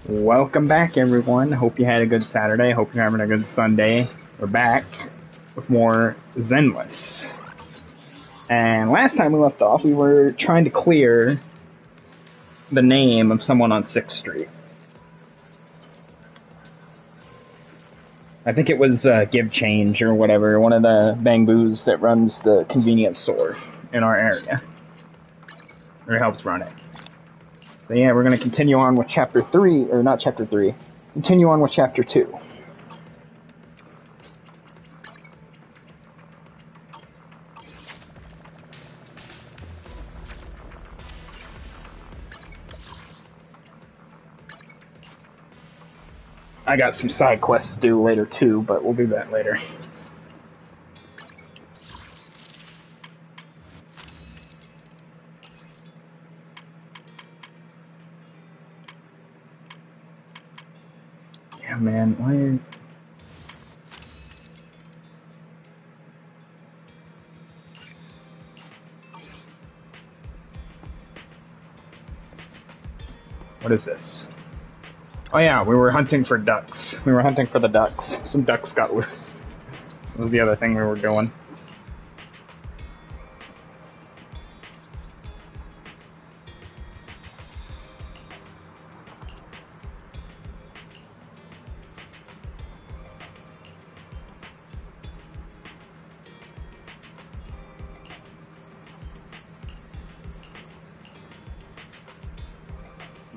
Welcome back, everyone. Hope you had a good Saturday. Hope you're having a good Sunday. We're back with more Zenless. And last time we left off, we were trying to clear the name of someone on 6th Street. I think it was Give Change or whatever, one of the Bangboos that runs the convenience store in our area. Or helps run it. So yeah, we're going to continue on with Chapter 3, or not Chapter 3, continue on with Chapter 2. I got some side quests to do later too, but we'll do that later. Yeah, man, why? What is this? Oh yeah, we were hunting for ducks. We were hunting for the ducks. Some ducks got loose. That was the other thing we were doing.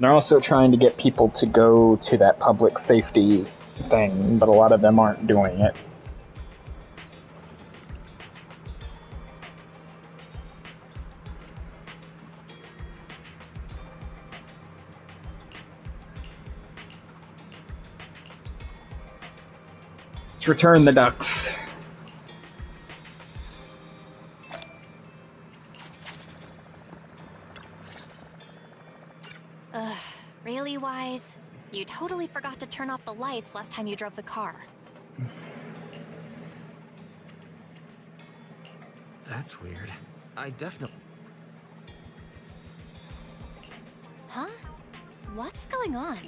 They're also trying to get people to go to that public safety thing, but a lot of them aren't doing it. Let's return the ducks. Really, Wise? You totally forgot to turn off the lights last time you drove the car. That's weird. I definitely... Huh? What's going on?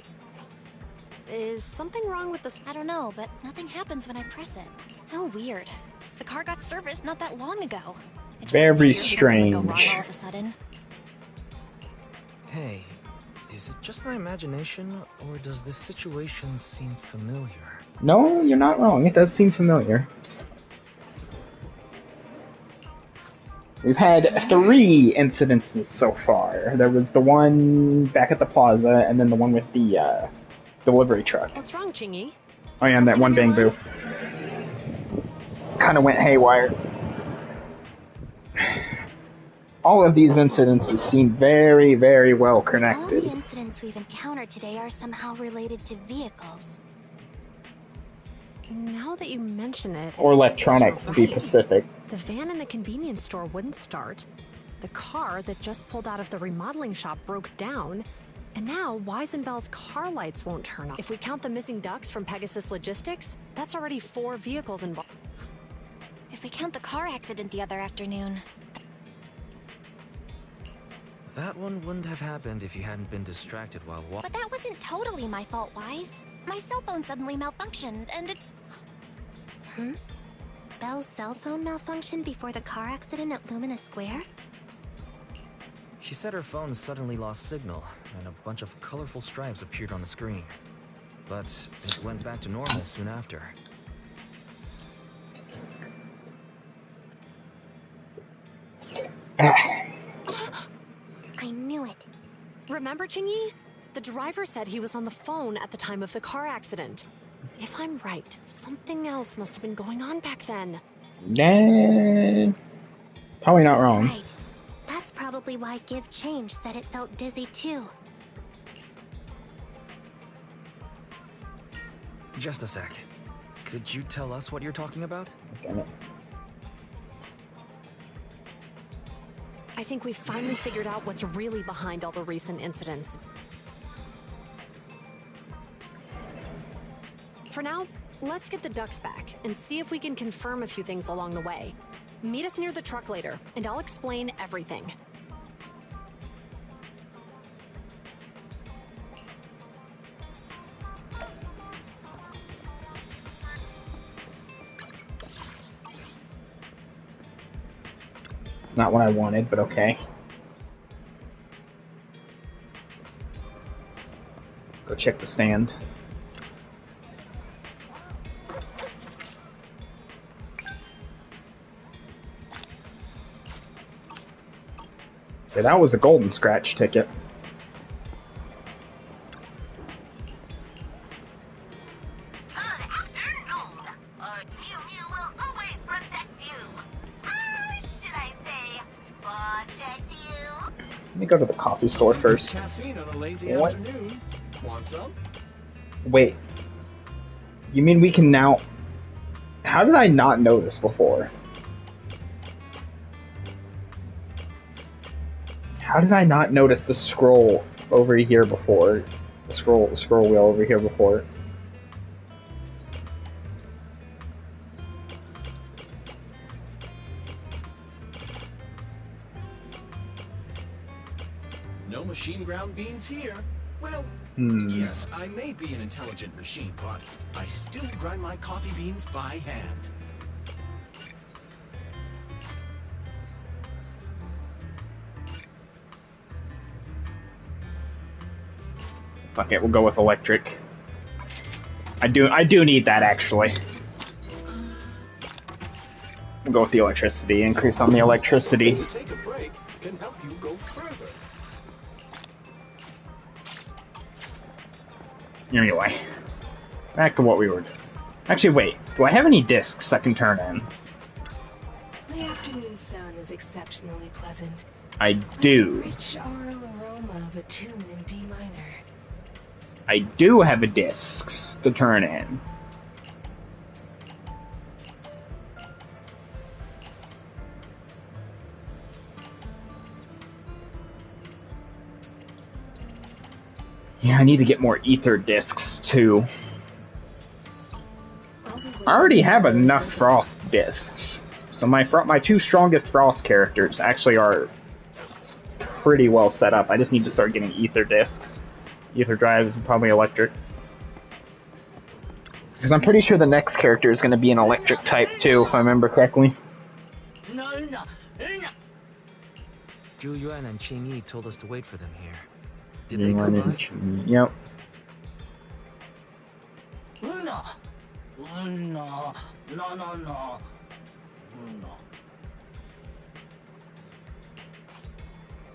Is something wrong with the... I don't know, but nothing happens when I press it. How weird. The car got serviced not that long ago. It just Very figured something would go strange. wrong all of a sudden. Hey, is it just my imagination, or does this situation seem familiar? No, you're not wrong. It does seem familiar. We've had 3 incidences so far. There was the one back at the plaza, and then the one with the delivery truck. What's wrong, Chingy? Oh yeah, and that one Bangboo. Kind of went haywire. All of these incidences seem very, very well All connected. the incidents we've encountered today are somehow related to vehicles. Now that you mention it... Or electronics, to be right. specific. The van in the convenience store wouldn't start. The car that just pulled out of the remodeling shop broke down. And now Weisenbell's car lights won't turn on. If we count the missing ducks from Pegasus Logistics, that's already 4 vehicles involved. If we count the car accident the other afternoon. That one wouldn't have happened if you hadn't been distracted while But that wasn't totally my fault, Wise. My cell phone suddenly malfunctioned, and it... Belle's cell phone malfunctioned before the car accident at Lumina Square? She said her phone suddenly lost signal, and a bunch of colorful stripes appeared on the screen. But it went back to normal soon after. I knew it. Remember, Chingy? The driver said he was on the phone at the time of the car accident. If I'm right, something else must have been going on back then. Yeah, probably not wrong. Right. That's probably why Give Change said it felt dizzy too. Just a sec. Could you tell us what you're talking about? Damn it. I think we've finally figured out what's really behind all the recent incidents. For now, let's get the ducks back and see if we can confirm a few things along the way. Meet us near the truck later, and I'll explain everything. It's not what I wanted, but okay. Go check the stand. Okay, that was a golden scratch ticket. Let me go to the coffee store first. Caffeine on a lazy What? afternoon. Want some? Wait. You mean we can now... How did I not know this before? How did I not notice the scroll over here before? The scroll wheel over here before? No machine ground beans here. Well, yes, I may be an intelligent machine, but I still grind my coffee beans by hand. Fuck it, we'll go with electric. I do need that, actually. We'll go with the electricity. Increase on the electricity. To take a break can help you go further. Anyway, back to what we were doing. Actually, wait. Do I have any discs I can turn in? The afternoon sun is exceptionally pleasant. I Like do. the rich aural aroma of a tune in D minor. I do have a discs to turn in. Yeah, I need to get more ether discs too. I already have enough Frost discs, so my two strongest Frost characters actually are pretty well set up. I just need to start getting ether discs, ether drives, and probably electric. Because I'm pretty sure the next character is going to be an electric type too, if I remember correctly. Zhu Yuan and Qing Yi told us to wait for them here. Did they come by? Yep.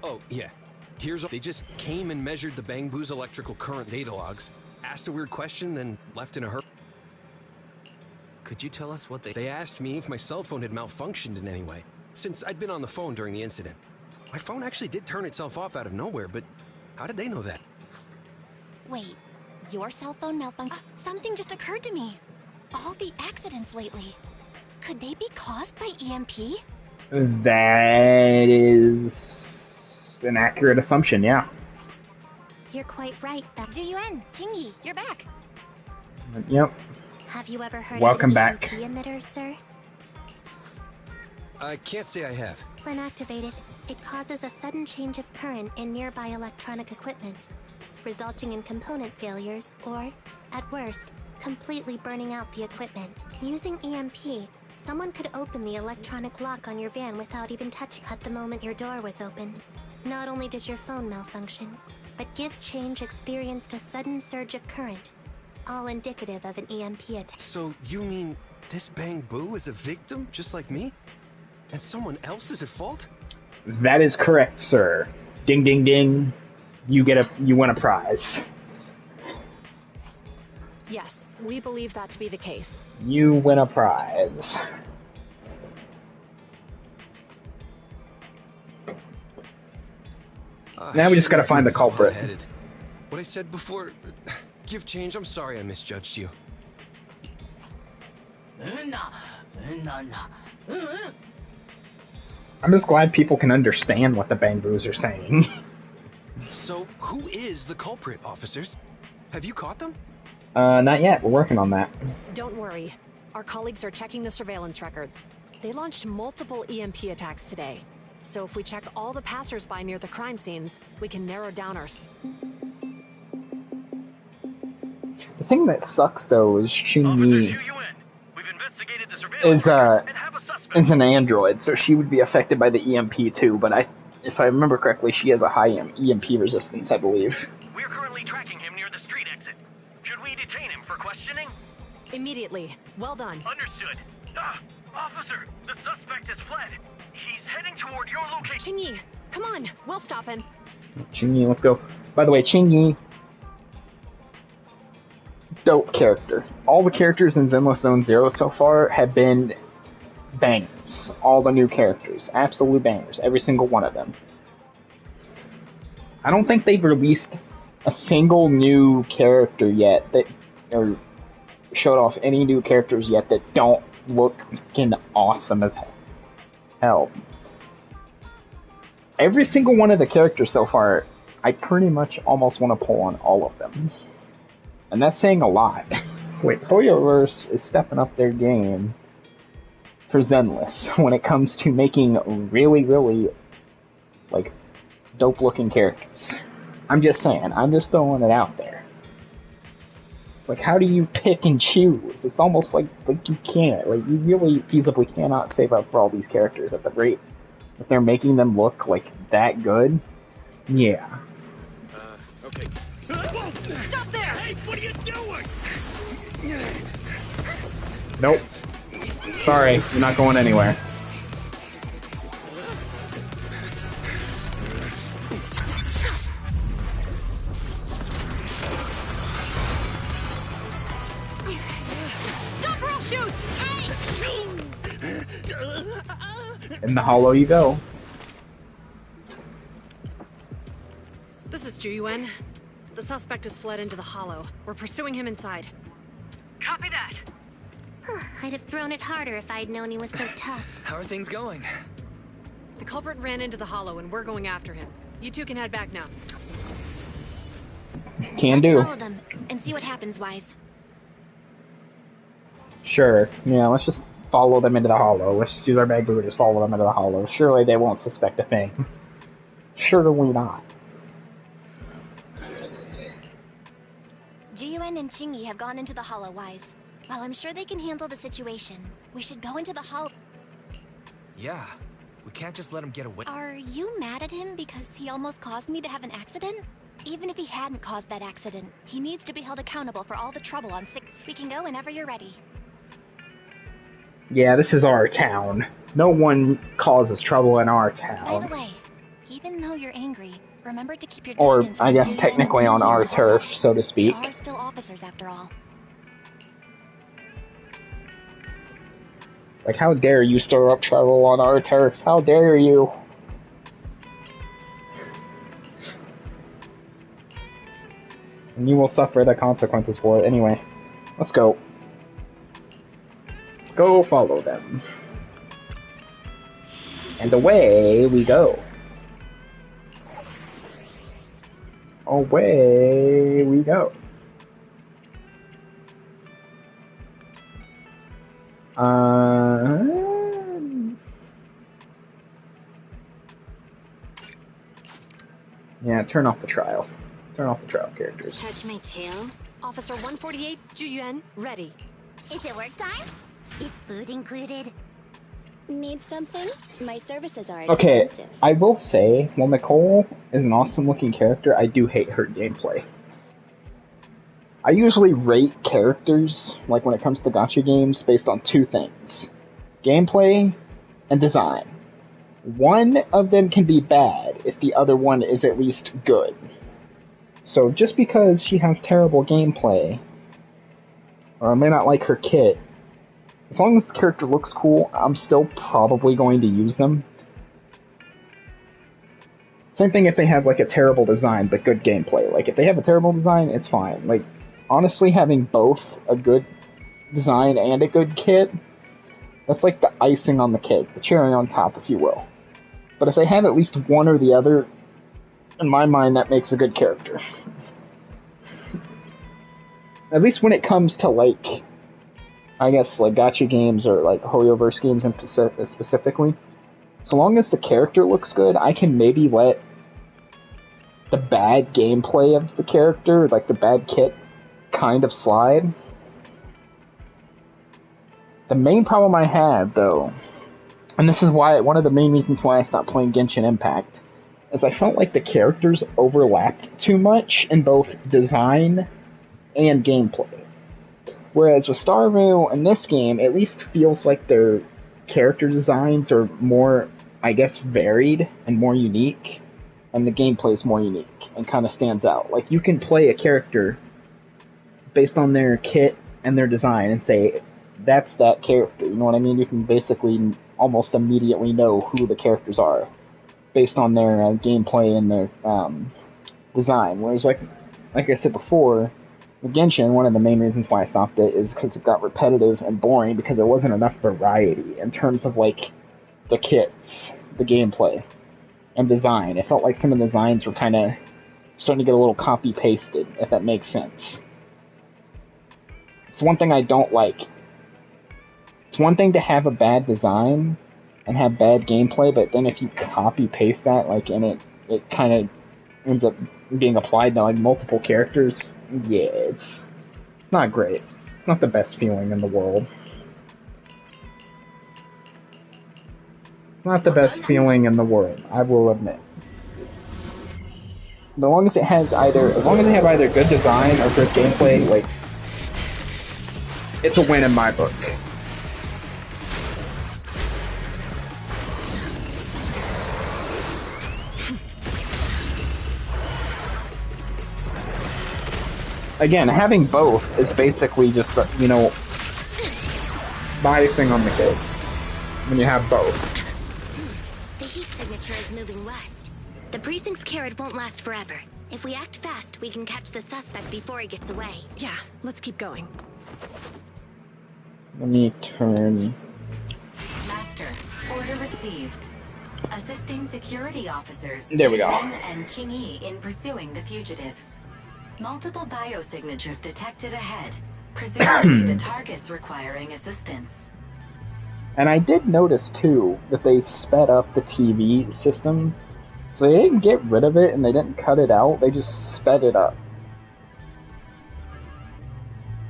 Oh, yeah. They just came and measured the Bang Boo's electrical current data logs, asked a weird question, then left in a hurry. Could you tell us what They asked me if my cell phone had malfunctioned in any way, since I'd been on the phone during the incident. My phone actually did turn itself off out of nowhere, but how did they know that? Wait, your cell phone malfunctioned? Something just occurred to me. All the accidents lately. Could they be caused by EMP? That is an accurate assumption, yeah. You're quite right, Beth. Zhu Yuan, Qing Yi, you're back. Yep. Have you ever heard Welcome of an back. EMP emitter, sir? I can't say I have. When activated, it causes a sudden change of current in nearby electronic equipment, resulting in component failures or, at worst, completely burning out the equipment. Using EMP, someone could open the electronic lock on your van without even touching at the moment your door was opened. Not only did your phone malfunction, but Give Change experienced a sudden surge of current, all indicative of an EMP attack. So you mean this Bang Boo is a victim, just like me? And someone else is at fault? That is correct, sir. Ding ding ding. You win a prize. Yes, we believe that to be the case. You win a prize. Now we just gotta find the culprit. What I said before, Give Change, I'm sorry I misjudged you. I'm just glad people can understand what the Bang Boos are saying. So, who is the culprit, officers? Have you caught them? Not yet. We're working on that. Don't worry. Our colleagues are checking the surveillance records. They launched multiple EMP attacks today. So if we check all the passersby near the crime scenes, we can narrow down our... The thing that sucks, though, is Chun-Yi. We've investigated the surveillance is an android, so she would be affected by the EMP too. But if I remember correctly, she has a high EMP resistance, I believe. We're currently tracking him near the street exit. Should we detain him for questioning? Immediately. Well done. Understood. Officer, the suspect has fled. He's heading toward your location. Qingyi, come on. We'll stop him. Qingyi, let's go. By the way, Qingyi, dope character. All the characters in Zenless Zone Zero so far have been bangers. All the new characters. Absolute bangers. Every single one of them. I don't think they've released a single new character yet or showed off any new characters yet that don't look fucking awesome as hell. Every single one of the characters so far, I pretty much almost want to pull on all of them. And that's saying a lot. Wait, HoYoverse is stepping up their game for Zenless when it comes to making really, really, like, dope-looking characters. I'm just saying, I'm just throwing it out there. It's like, how do you pick and choose? It's almost like you can't. Like, you really feasibly cannot save up for all these characters at the rate that they're making them look, like, that good. Yeah. Okay. Stop there! Hey, what are you doing? Nope. Sorry, you're not going anywhere. Stop or I'll shoot! In the hollow you go. This is Juyuan. The suspect has fled into the hollow. We're pursuing him inside. Copy that. I'd have thrown it harder if I'd known he was so tough. How are things going? The culprit ran into the hollow and we're going after him. You two can head back now. Can do. Let's follow them and see what happens, Wise. Sure. Yeah, let's just follow them into the hollow. Let's just use our bag to just follow them into the hollow. Surely they won't suspect a thing. Surely not. Jiyuan and Qingyi have gone into the hollow, Wise. While I'm sure they can handle the situation, we should go into the hollow. Yeah. We can't just let him get away. Are you mad at him because he almost caused me to have an accident? Even if he hadn't caused that accident, he needs to be held accountable for all the trouble on 6th. We can go whenever you're ready. Yeah, this is our town. No one causes trouble in our By town. the way, even though you're angry, remember to keep your Or, distance I from guess, Jiyuan technically and on Qingyi our in the hollow. turf, so to speak. They are still officers after all. Like, how dare you stir up trouble on our turf? How dare you? And you will suffer the consequences for it. Anyway, let's go. Let's go follow them. And away we go. Away we go. Yeah, turn off the trial. Turn off the trial characters. Touch my tail? Officer 148, Juyuan, ready. Is it work time? Is food included? Need something? My services are Okay, expensive. I will say, while Nicole is an awesome looking character, I do hate her gameplay. I usually rate characters, like when it comes to gacha games, based on two things. Gameplay and design. One of them can be bad if the other one is at least good. So just because she has terrible gameplay, or I may not like her kit, as long as the character looks cool, I'm still probably going to use them. Same thing if they have like a terrible design but good gameplay. Like if they have a terrible design, it's fine. Like honestly, having both a good design and a good kit, that's like the icing on the cake, the cherry on top, if you will. But if they have at least one or the other, in my mind, that makes a good character. At least when it comes to like, I guess like gacha games or like HoYoverse games specifically, so long as the character looks good, I can maybe let the bad gameplay of the character, like the bad kit, kind of slide. The main problem I had, though, and this is why one of the main reasons why I stopped playing Genshin Impact, is I felt like the characters overlapped too much in both design and gameplay. Whereas with Starview in this game, at least feels like their character designs are more, I guess, varied and more unique, and the gameplay is more unique and kind of stands out. Like, you can play a character based on their kit and their design and say, that's that character, you know what I mean? You can basically almost immediately know who the characters are based on their gameplay and their design. Whereas, like I said before, with Genshin, one of the main reasons why I stopped it is because it got repetitive and boring because there wasn't enough variety in terms of, like, the kits, the gameplay, and design. It felt like some of the designs were kind of starting to get a little copy-pasted, if that makes sense. It's one thing I don't like. It's one thing to have a bad design and have bad gameplay, but then if you copy-paste that, like, and it kind of ends up being applied to, like, multiple characters, yeah, it's not great. It's not the best feeling in the world. It's not the best feeling in the world, I will admit. As long as they have either good design or good gameplay, like, it's a win in my book. Again, having both is basically just, you know, biasing on the cake when you have both. The heat signature is moving west. The precinct's carrot won't last forever. If we act fast, we can catch the suspect before he gets away. Yeah, let's keep going. Let me turn... Master, order received. Assisting security officers There we go. Chen and Qingyi in pursuing the fugitives. Multiple biosignatures detected ahead, presumably the targets requiring assistance. And I did notice, too, that they sped up the TV system. So they didn't get rid of it and they didn't cut it out, they just sped it up.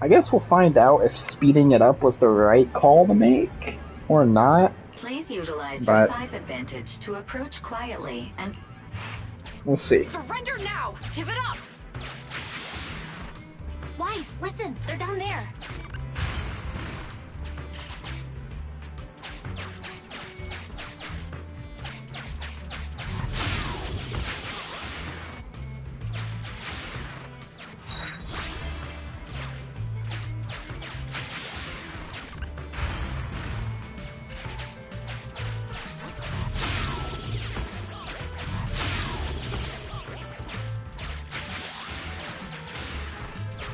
I guess we'll find out if speeding it up was the right call to make, or not. Please utilize your size advantage to approach quietly and... We'll see. Surrender now! Give it up! Wise, listen, they're down there.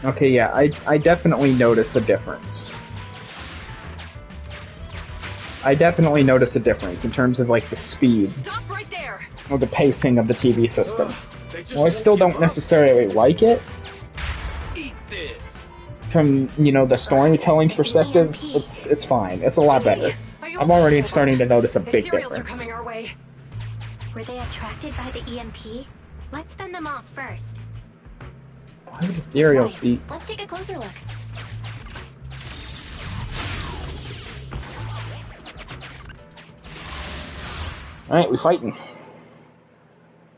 Okay, yeah, I definitely notice a difference. I definitely notice a difference in terms of, like, the speed. Stop right there! Or the pacing of the TV system. Well, I still don't necessarily like it. Eat this. From, you know, the storytelling perspective, it's fine. It's a lot better. I'm already starting to notice a big Ethereals are difference. coming our way. Were they attracted by the EMP? Let's fend them off first. Why would Ethereals Wise, be... let's take a closer look. Alright, we fighting.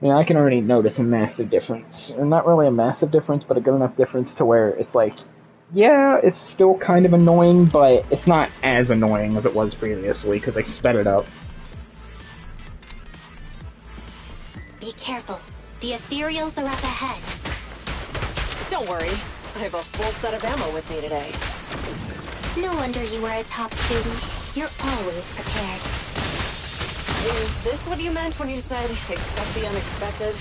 Yeah, I can already notice a massive difference. Or not really a massive difference, but a good enough difference to where it's like, yeah, it's still kind of annoying, but it's not as annoying as it was previously, because I sped it up. Be careful. The ethereals are up ahead. Don't worry. I have a full set of ammo with me today. No wonder you were a top student. You're always prepared. Is this what you meant when you said, expect the unexpected?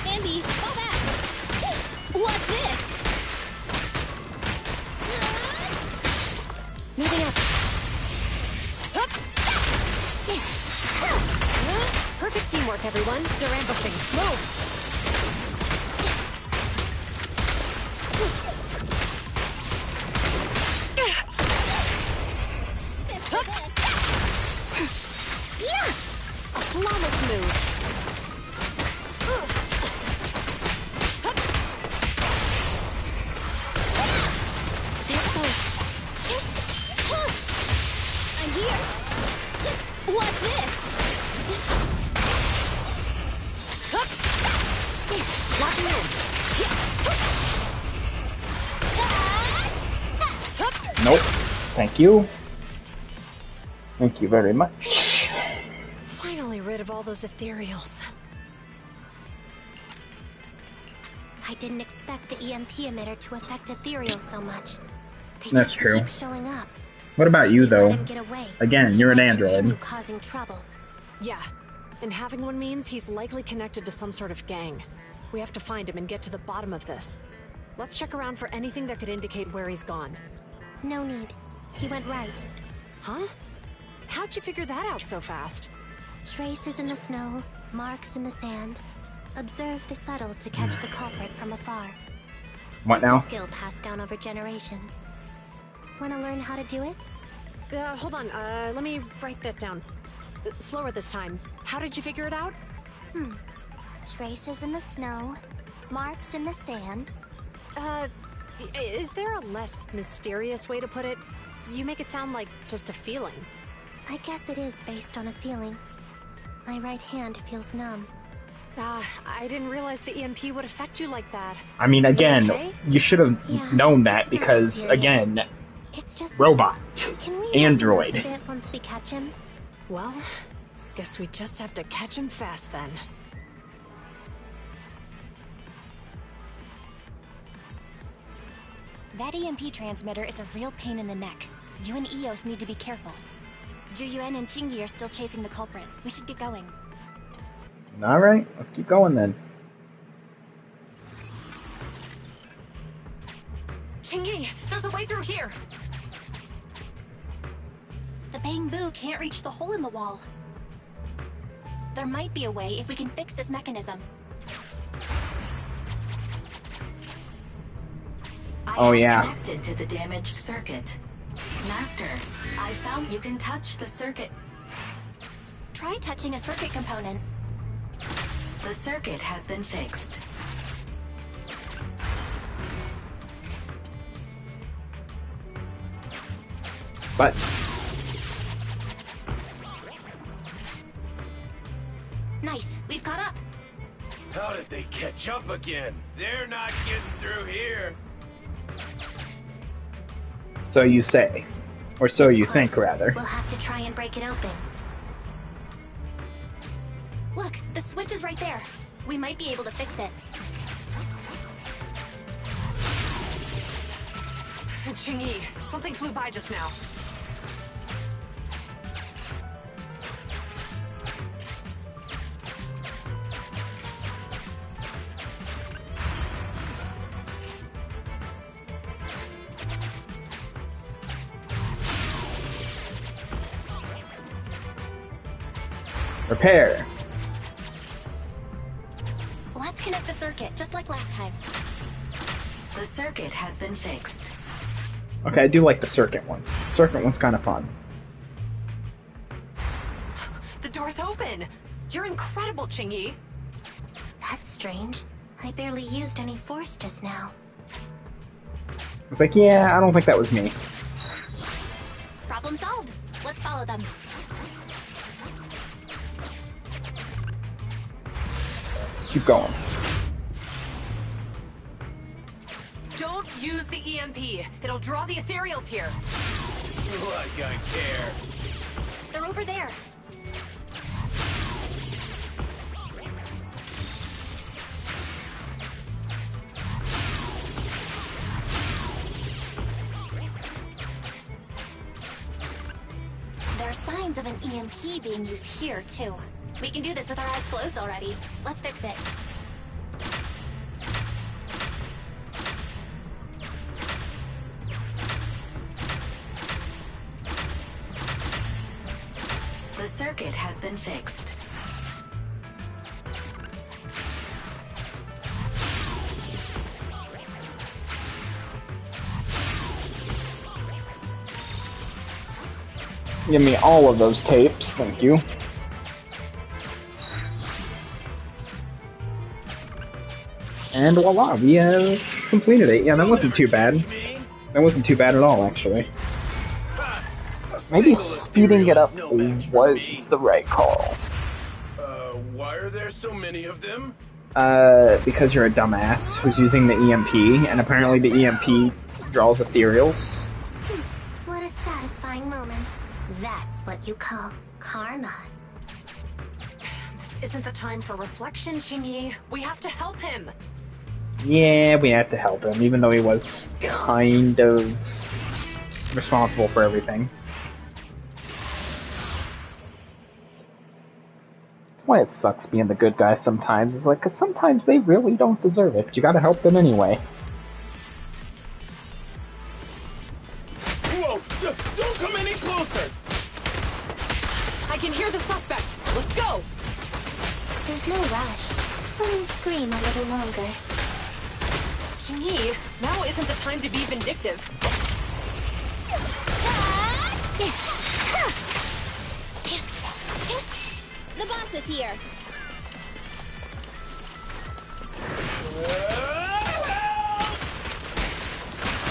Andy, fall back! What's this? Moving up. Up. Perfect teamwork, everyone. They're ambushing. Move! What's this? Locking in. Nope. Thank you. Thank you very much. Finally rid of all those ethereals. I didn't expect the EMP emitter to affect ethereals so much. They That's just true. keep showing up. What about you, If we though? let him get away, Again, he you're an might android. continue causing trouble. Yeah, and having one means he's likely connected to some sort of gang. We have to find him and get to the bottom of this. Let's check around for anything that could indicate where he's gone. No need. He went right. Huh? How'd you figure that out so fast? Traces in the snow, marks in the sand. Observe the subtle to catch the culprit from afar. What It's now? a skill passed down over generations. Want to learn how to do it? Hold on, let me write that down. Slower this time. How did you figure it out? Traces in the snow, marks in the sand. Is there a less mysterious way to put it? You make it sound like just a feeling. I guess it is based on a feeling. My right hand feels numb. I didn't realize the EMP would affect you like that. I mean, again, okay? you should have Yeah, known that it's nothing because, serious. again, It's just robot, Can we android. listen up a bit once we catch him? Well, guess we just have to catch him fast then. That EMP transmitter is a real pain in the neck. You and Eos need to be careful. Juyuan and Chingy are still chasing the culprit. We should get going. All right, let's keep going then. Chingy, there's a way through here! The Bangbu can't reach the hole in the wall. There might be a way if we can fix this mechanism. Oh, I have yeah. connected to the damaged circuit. Master, I found you can touch the circuit. Try touching a circuit component. The circuit has been fixed. But Nice, we've caught up. How did they catch up again? They're not getting through here. so you say, or so It's you close. think, rather. We'll have to try and break it open. Look, the switch is right there. We might be able to fix it. Chingy, something flew by just now. Repair. Let's connect the circuit, just like last time. The circuit has been fixed. Okay, I do like the circuit one. Circuit one's kind of fun. The door's open! You're incredible, Chingy! That's strange. I barely used any force just now. I was like, yeah, I don't think that was me. Problem solved. Let's follow them. Keep going. Don't use the EMP. It'll draw the ethereals here. Like I care. They're over there. There are signs of an EMP being used here, too. We can do this with our eyes closed already. Let's fix it. The circuit has been fixed. Give me all of those tapes, thank you. And voila, we have completed it. Yeah, that wasn't too bad. That wasn't too bad at all, actually. Ha! A Maybe Single speeding it ethereal up is no match for me. was the right call. Why are there so many of them? Because you're a dumbass who's using the EMP, and apparently the EMP draws ethereals. What a satisfying moment. That's what you call karma. This isn't the time for reflection, Chingy. We have to help him. Yeah, we had to help him, even though he was kind of responsible for everything. That's why it sucks being the good guy sometimes. It's like, 'cause sometimes they really don't deserve it, but you gotta help them anyway. Whoa! Don't come any closer! I can hear the suspect. Let's go. There's no rush. Let him scream a little longer. Chingy, now isn't the time to be vindictive. The boss is here.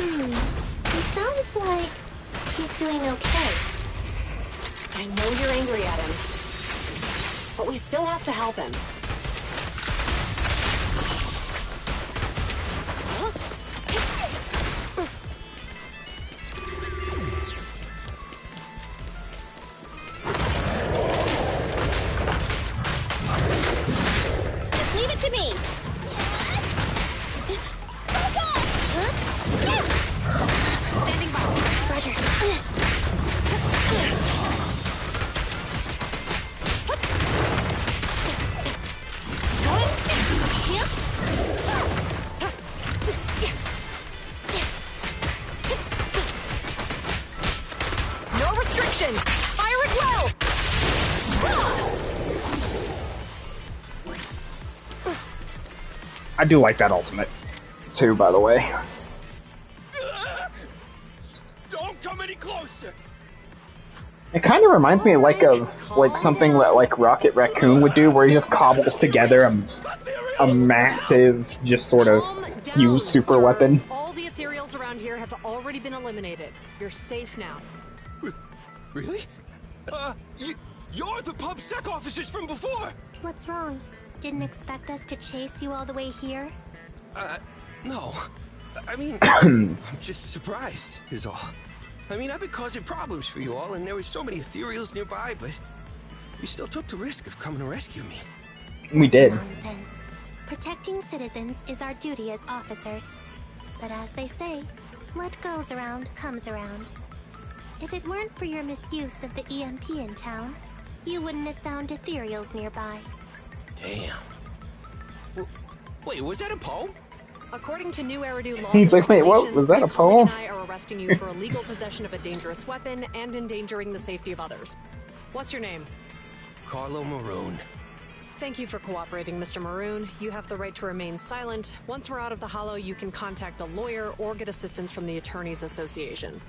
He sounds like he's doing okay. I know you're angry at him, but we still have to help him. Just leave it to me. Standing by. Roger. No restrictions. Fire at will. I do like that ultimate, too, by the way. Don't come any closer! It kind of reminds me of something that like Rocket Raccoon would do, where he just cobbles together a massive, just sort of Calm down, fused super sir. weapon. All the ethereals around here have already been eliminated. You're safe now. Really? You're the PubSec officers from before! What's wrong? Didn't expect us to chase you all the way here? No. I mean, I'm just surprised, is all. I mean, I've been causing problems for you all, and there were so many ethereals nearby, but you still took the risk of coming to rescue me. We did. Nonsense. Protecting citizens is our duty as officers. But as they say, what goes around comes around. If it weren't for your misuse of the EMP in town, you wouldn't have found ethereals nearby. Damn. Wait, was that a poem? According to new Eridu laws, He's and like, wait, what? regulations, Was that a my colleague poem? and I are arresting you for illegal possession of a dangerous weapon and endangering the safety of others. What's your name? Carlo Maroon. Thank you for cooperating, Mr. Maroon. You have the right to remain silent. Once we're out of the hollow, you can contact a lawyer or get assistance from the Attorneys Association.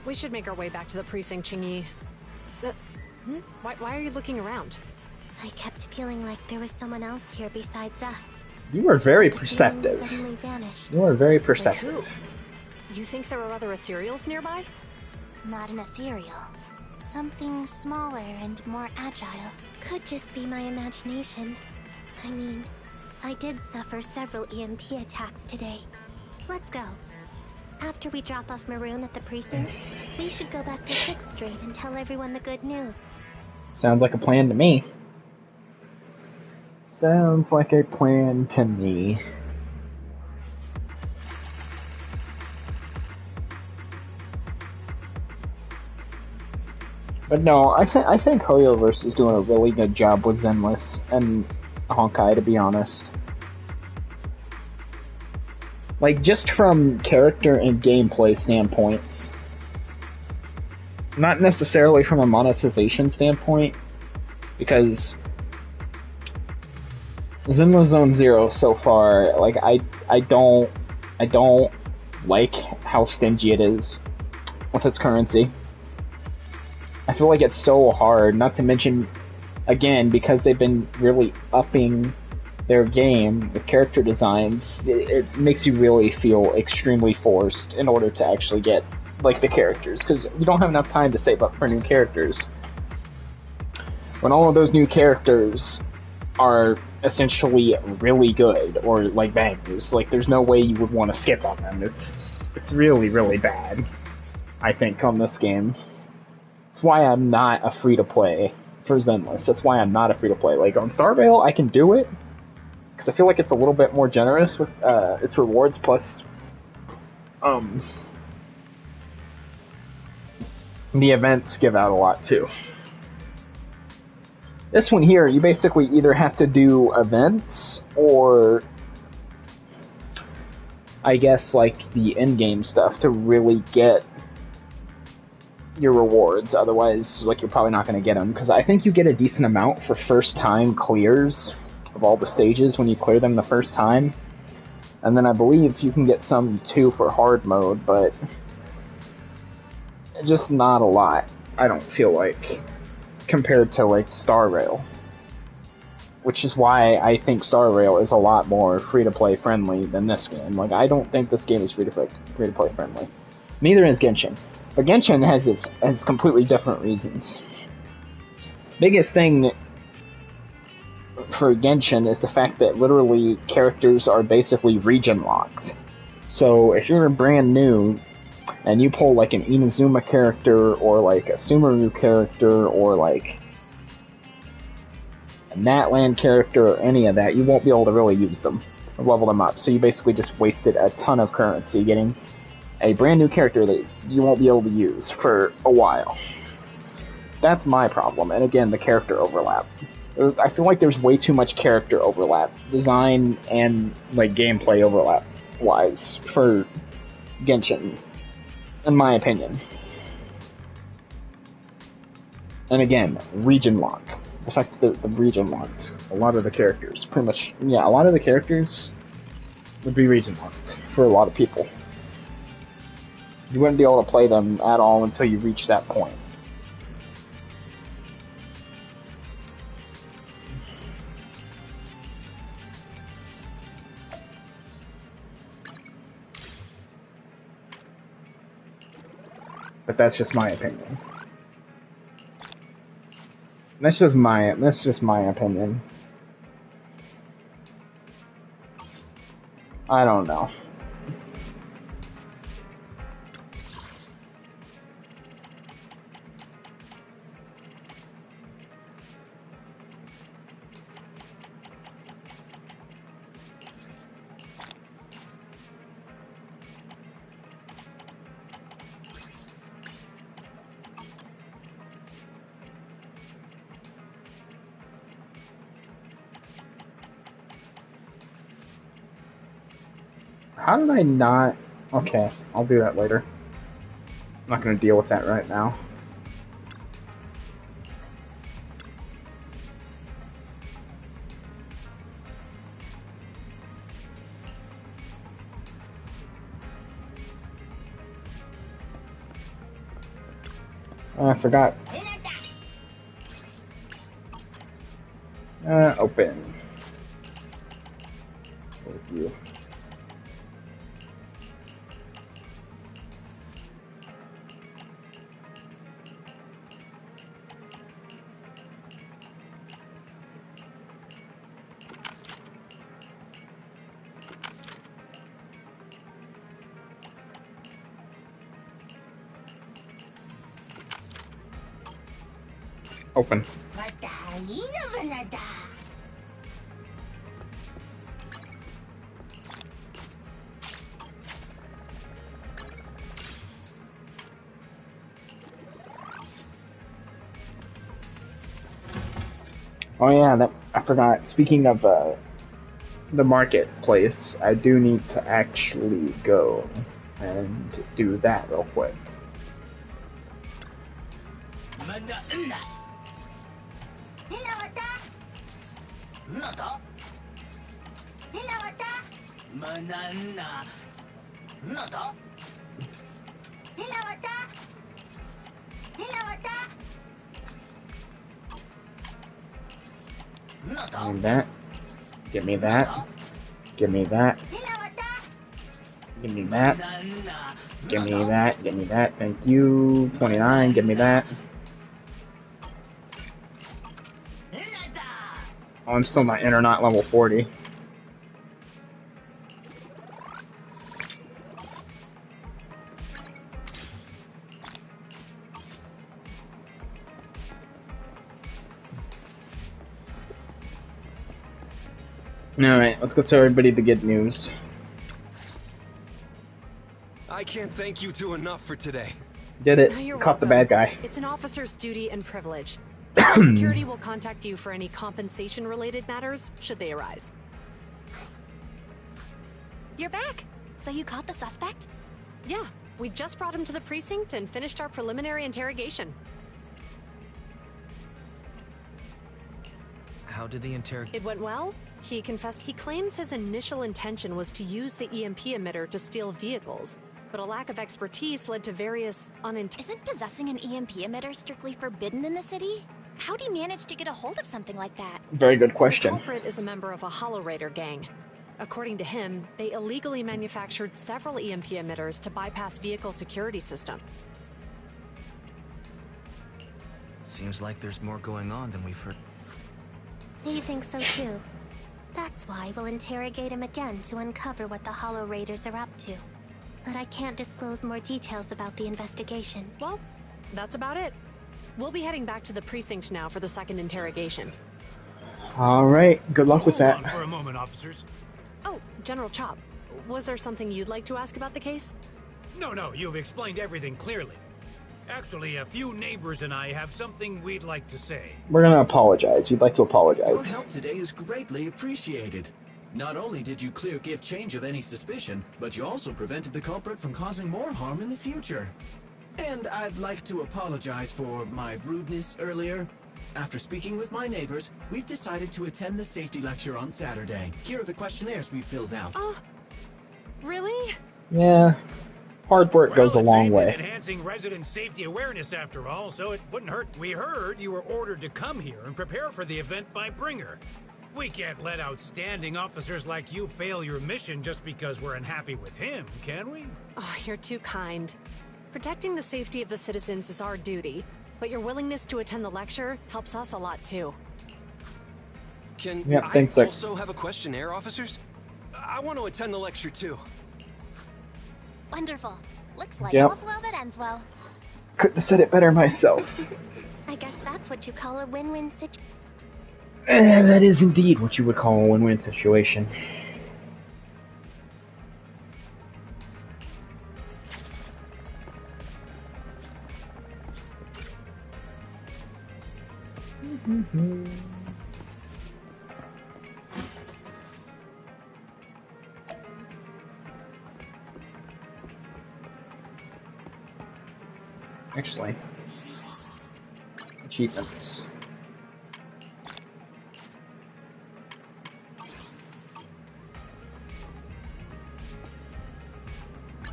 We should make our way back to the precinct, Chingy. Why are you looking around? I kept feeling like there was someone else here besides us. You were very The feeling perceptive. suddenly vanished. You were very Like perceptive. who? You think there are other ethereals nearby? Not an ethereal. Something smaller and more agile. Could just be my imagination. I mean, I did suffer several EMP attacks today. Let's go. After we drop off Maroon at the precinct, we should go back to 6th Street and tell everyone the good news. Sounds like a plan to me. Sounds like a plan to me. But no, I think Hoyoverse is doing a really good job with Zenless and Honkai, to be honest. Like, just from character and gameplay standpoints. Not necessarily from a monetization standpoint, because Zenless Zone Zero so far, like, I don't like how stingy it is with its currency. I feel like it's so hard, not to mention, again, because they've been really upping their game with character designs, it makes you really feel extremely forced in order to actually get like the characters, because you don't have enough time to save up for new characters. When all of those new characters are essentially really good, or like bangers, like there's no way you would want to skip on them. It's really, really bad, I think, on this game. That's why I'm not a free-to-play for Zenless. That's why I'm not a free-to-play. Like, on Star Rail, I can do it, because I feel like it's a little bit more generous with its rewards, plus, the events give out a lot, too. This one here, you basically either have to do events, or I guess, like, the in-game stuff to really get your rewards. Otherwise, like, you're probably not going to get them, because I think you get a decent amount for first-time clears of all the stages when you clear them the first time. And then I believe you can get some, too, for hard mode, but just not a lot, I don't feel like, compared to, like, Star Rail. Which is why I think Star Rail is a lot more free-to-play friendly than this game. Like, I don't think this game is free-to-play friendly. Neither is Genshin. But Genshin has completely different reasons. Biggest thing for Genshin is the fact that literally characters are basically region locked. So if you're brand new and you pull like an Inazuma character or like a Sumeru character or like a Natlan character or any of that, you won't be able to really use them or level them up. So you basically just wasted a ton of currency getting a brand new character that you won't be able to use for a while. That's my problem. And again, the character overlap. I feel like there's way too much character overlap, design and like gameplay overlap wise for Genshin, in my opinion. And again, region lock. The fact that the region locked a lot of the characters, pretty much, yeah, a lot of the characters would be region locked for a lot of people. You wouldn't be able to play them at all until you reach that point. But that's just my opinion. That's just my opinion. I don't know. How did I not... Okay, I'll do that later. I'm not going to deal with that right now. I forgot. Open. With you. Open. Oh yeah, I forgot. Speaking of the marketplace, I do need to actually go and do that real quick. And that. Give me that. Give me that. Give me that. Give me that. Give me that. Thank you. 29. Give me that. Oh, I'm still not Internet level 40. Alright, let's go tell everybody the good news. I can't thank you two enough for today. Did it. No, you're Caught the welcome. bad guy. It's an officer's duty and privilege. Security will contact you for any compensation-related matters, should they arise. You're back! So you caught the suspect? Yeah, we just brought him to the precinct and finished our preliminary interrogation. How did the It went well. He confessed he claims his initial intention was to use the EMP emitter to steal vehicles, but a lack of expertise led to various Isn't possessing an EMP emitter strictly forbidden in the city? How'd he manage to get a hold of something like that? Very good The question. culprit is a member of a Hollow Raider gang. According to him, they illegally manufactured several EMP emitters to bypass vehicle security system. Seems like there's more going on than we've heard. You think so too? That's why we'll interrogate him again to uncover what the Hollow Raiders are up to. But I can't disclose more details about the investigation. Well, that's about it. We'll be heading back to the precinct now for the second interrogation. Alright, good luck with that. Hold on for a moment, officers. Oh, General Chop, was there something you'd like to ask about the case? No, you've explained everything clearly. Actually, a few neighbors and I have something we'd like to say. We're gonna apologize. We'd like to Your apologize. help today is greatly appreciated. Not only did you clear Give Change of any suspicion, but you also prevented the culprit from causing more harm in the future. And I'd like to apologize for my rudeness earlier. After speaking with my neighbors, we've decided to attend the safety lecture on Saturday. Here are the questionnaires we filled out. Oh, really? Yeah. Hard work goes a it's long aimed way. at enhancing resident safety awareness after all, so it wouldn't hurt. We heard you were ordered to come here and prepare for the event by Bringer. We can't let outstanding officers like you fail your mission just because we're unhappy with him, can we? Oh, you're too kind. Protecting the safety of the citizens is our duty, but your willingness to attend the lecture helps us a lot too. Can Yep, I thanks, sir. also have a questionnaire, officers? I want to attend the lecture too. Wonderful. Looks like Yep. all's well that ends well. Couldn't have said it better myself. I guess that's what you call a win-win situation. That is indeed what you would call a win-win situation. Actually, achievements.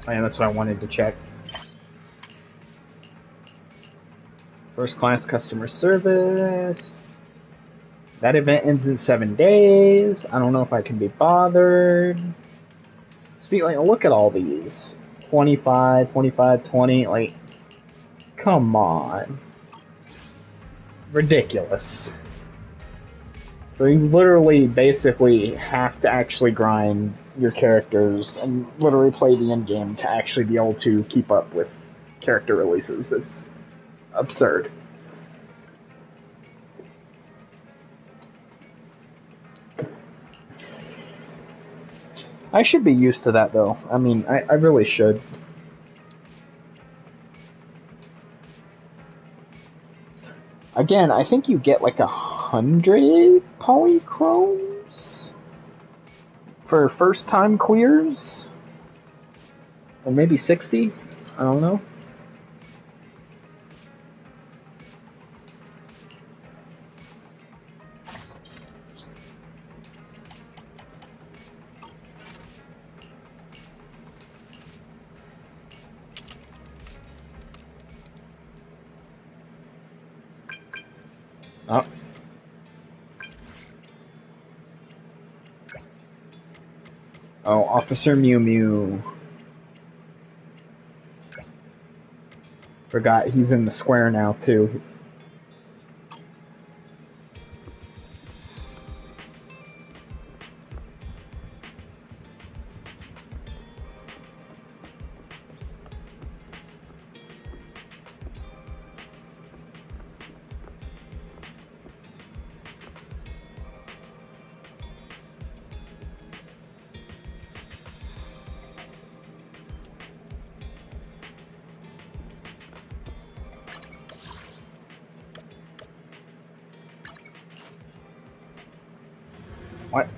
Oh, yeah, that's what I wanted to check. First class customer service. That event ends in 7 days. I don't know if I can be bothered. See, like, look at all these. 25, 25, 20, like, come on. Ridiculous. So you literally basically have to actually grind your characters and literally play the end game to actually be able to keep up with character releases. It's absurd. I should be used to that though. I mean, I really should. Again, I think you get like 100 polychromes for first time clears, or maybe 60. I don't know. Oh. Oh, Officer Mew Mew. Forgot he's in the square now, too. What?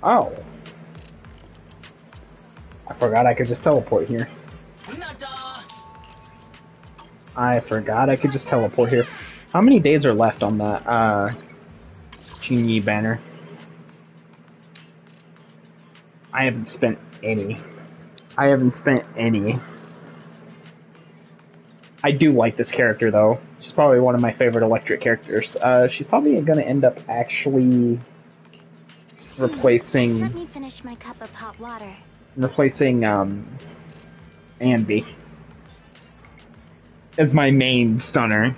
Oh. I forgot I could just teleport here. I forgot I could just teleport here. How many days are left on that, Genie banner? I haven't spent any. I haven't spent any. I do like this character, though. She's probably one of my favorite electric characters. She's probably gonna end up actually replacing... Let me finish my cup of hot water. Replacing, Ambi as my main stunner.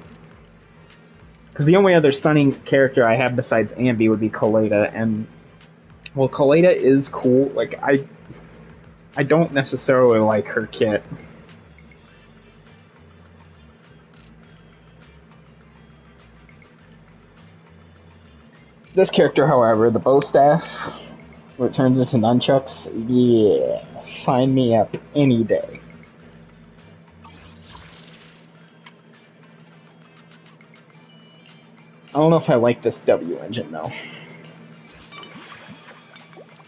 Because the only other stunning character I have besides Ambi would be Kaleda, and... Well, Kaleda is cool. Like, I don't necessarily like her kit. This character, however, the bow staff, where it turns into nunchucks, yeah, sign me up any day. I don't know if I like this W engine, though.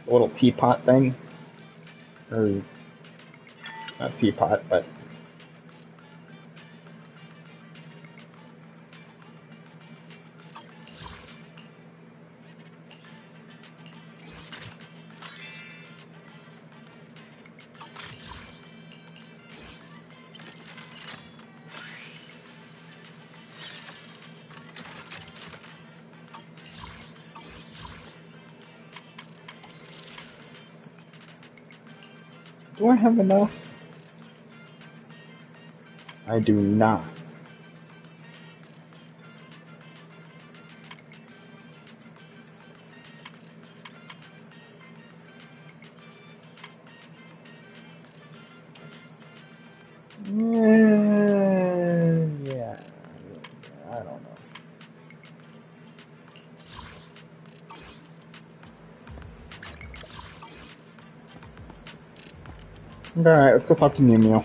The little teapot thing. Or, not teapot, but... Do I have enough? I do not. Yeah, I don't know. Alright, let's go talk to Mew Mew.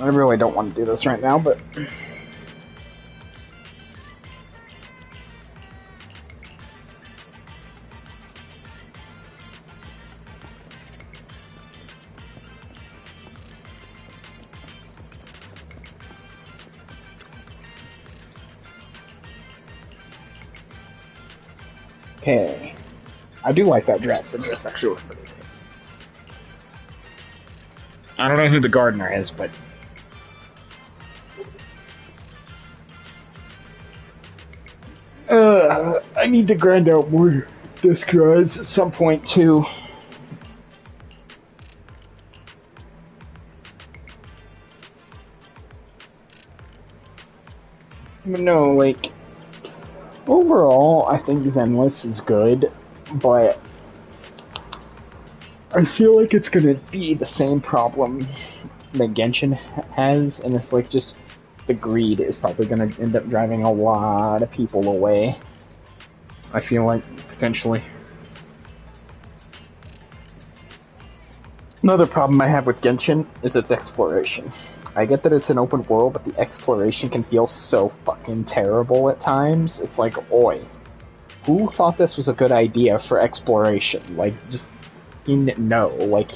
I really don't want to do this right now, but... Okay. I do like that dress. The dress actually looks pretty good. I don't know who the gardener is, but I need to grind out more disk drives at some point too. No, like, overall, I think Zenless is good, but I feel like it's gonna be the same problem that Genshin has, and it's like just the greed is probably gonna end up driving a lot of people away. I feel like, potentially. Another problem I have with Genshin is its exploration. I get that it's an open world, but the exploration can feel so fucking terrible at times. It's like, oi, who thought this was a good idea for exploration? Like, just no, like...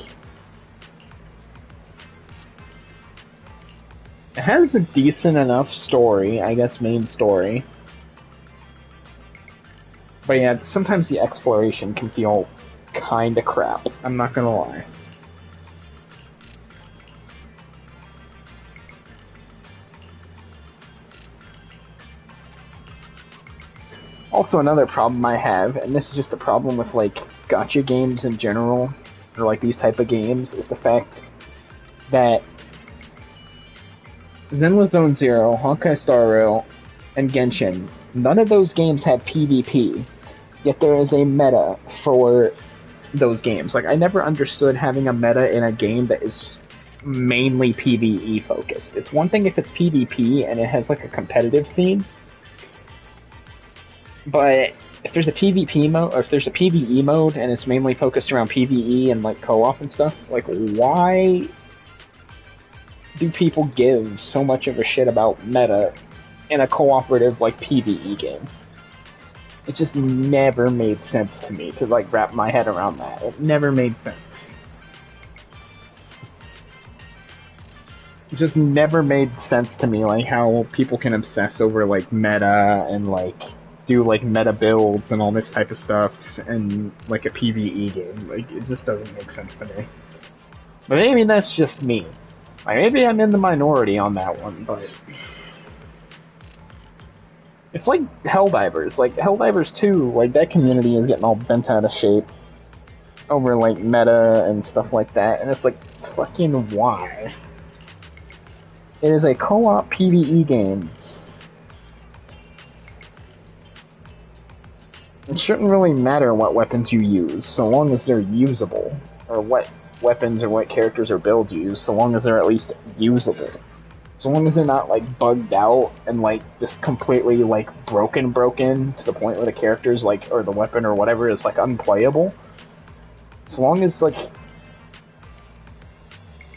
It has a decent enough story, I guess main story. But yeah, sometimes the exploration can feel kinda crap, I'm not gonna lie. Also, another problem I have, and this is just a problem with, like, gacha games in general, or, like, these type of games, is the fact that Zenless Zone Zero, Honkai Star Rail, and Genshin, none of those games have PvP, yet there is a meta for those games. Like, I never understood having a meta in a game that is mainly PvE focused. It's one thing if it's PvP and it has, like, a competitive scene, but if there's a PvP mode, or if there's a PvE mode and it's mainly focused around PvE and like co-op and stuff, like why do people give so much of a shit about meta in a cooperative like PvE game? It just never made sense to me to like wrap my head around that. It never made sense. It just never made sense to me, like how people can obsess over like meta and like do like meta builds and all this type of stuff and like a PvE game. Like it just doesn't make sense to me. But maybe that's just me. Like, maybe I'm in the minority on that one, but it's like Helldivers. Like Helldivers 2, like that community is getting all bent out of shape over like meta and stuff like that, and it's like fucking why? It is a co-op PvE game. It shouldn't really matter what weapons you use, so long as they're usable. Or what weapons or what characters or builds you use, so long as they're at least usable. So long as they're not, like, bugged out and, like, just completely, like, broken to the point where the character's, like, or the weapon or whatever is, like, unplayable. So long as, like,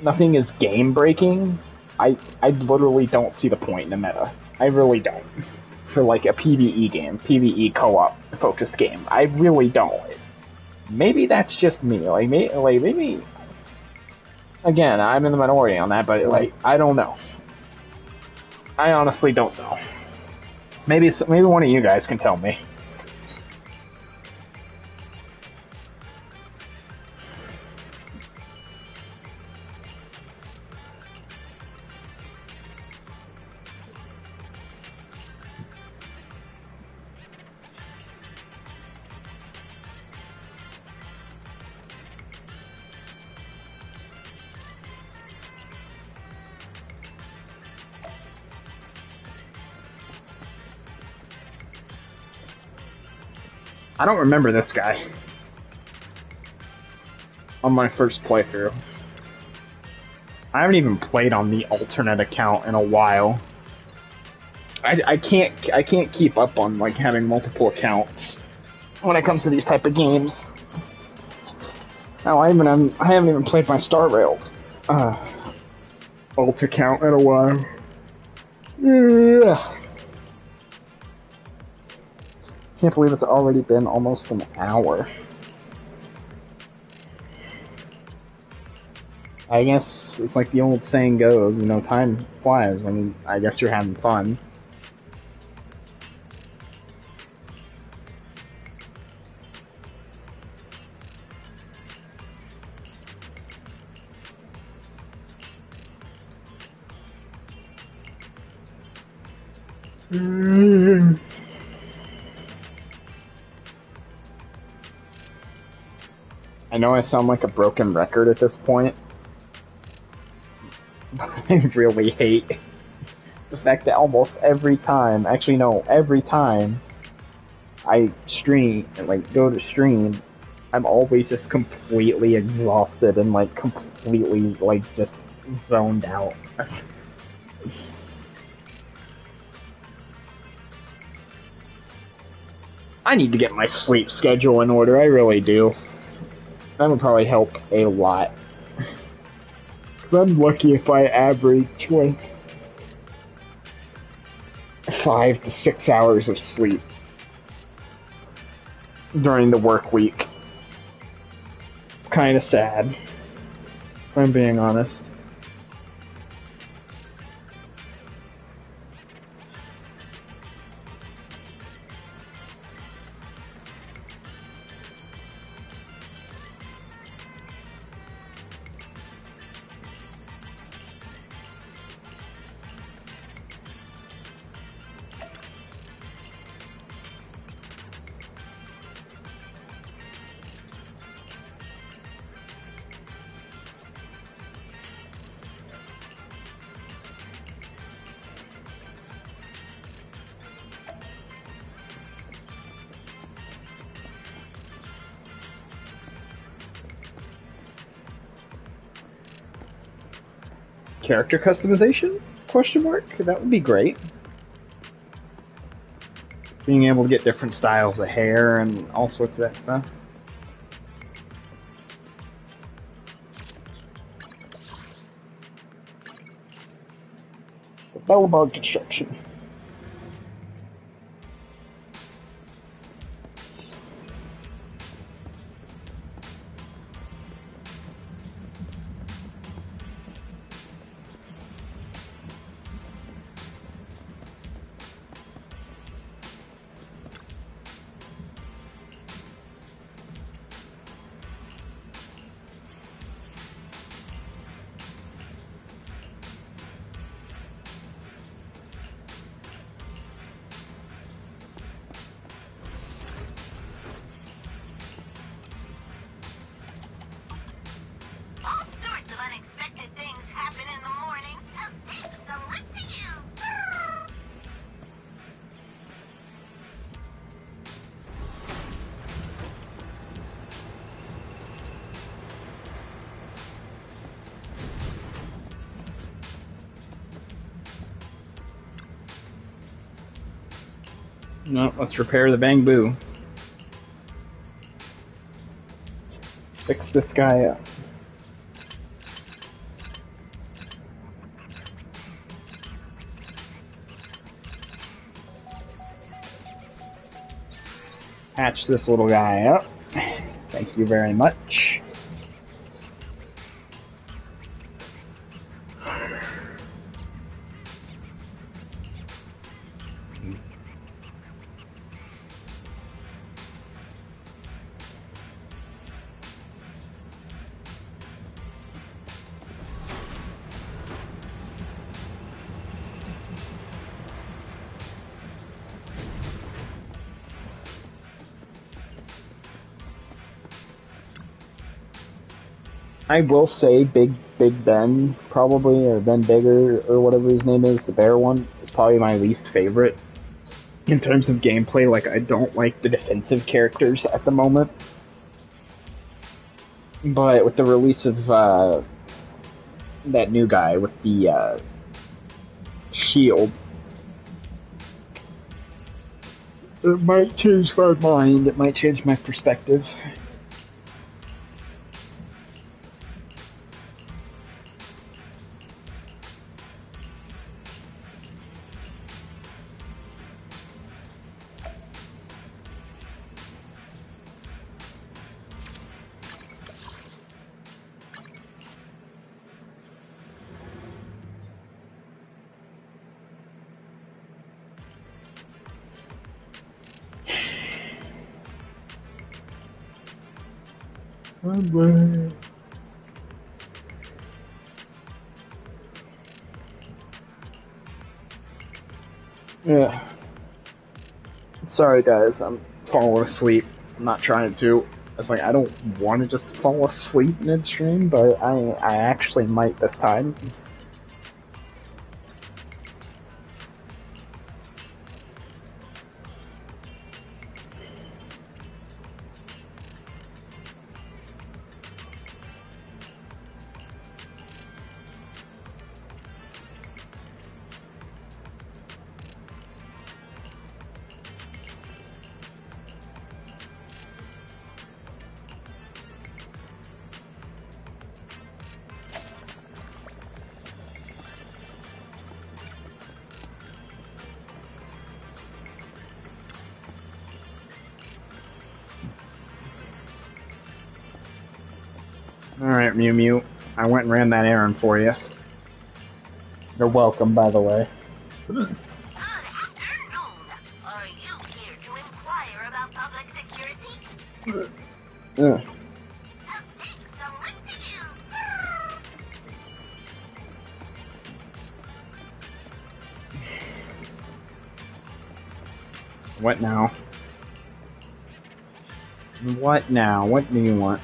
nothing is game-breaking, I literally don't see the point in the meta. I really don't. For like a PvE game, PvE co-op focused game. I really don't. Maybe that's just me. Like maybe again, I'm in the minority on that, but like I don't know. I honestly don't know. Maybe one of you guys can tell me. I don't remember this guy on my first playthrough. I haven't even played on the alternate account in a while. I can't keep up on like having multiple accounts when it comes to these type of games. Now I haven't even played my Star Rail alt account in a while. Yeah. Can't believe it's already been almost an hour. I guess it's like the old saying goes, you know, time flies when I guess you're having fun. I know I sound like a broken record at this point. I really hate the fact that almost every time, actually no, every time I stream, like go to stream, I'm always just completely exhausted and like completely like just zoned out. I need to get my sleep schedule in order, I really do. That would probably help a lot. Cause I'm lucky if I average like 5 to 6 hours of sleep during the work week. It's kind of sad, if I'm being honest. Character customization? Question mark? That would be great. Being able to get different styles of hair and all sorts of that stuff. The Bellabog construction. No, let's repair the bamboo. Fix this guy up. Hatch this little guy up. Thank you very much. I will say Big Ben, probably, or Ben Bigger, or whatever his name is, the bear one, is probably my least favorite. In terms of gameplay, like, I don't like the defensive characters at the moment. But with the release of, that new guy with the, shield, it might change my mind, it might change my perspective. Yeah. Sorry guys, I'm falling asleep. I'm not trying to. It's like I don't want to just fall asleep midstream, but I actually might this time. Alright, Mew Mew. I went and ran that errand for you. You're welcome, by the way. Good afternoon. Are you here to inquire about public security? Yeah. What now? What now? What do you want?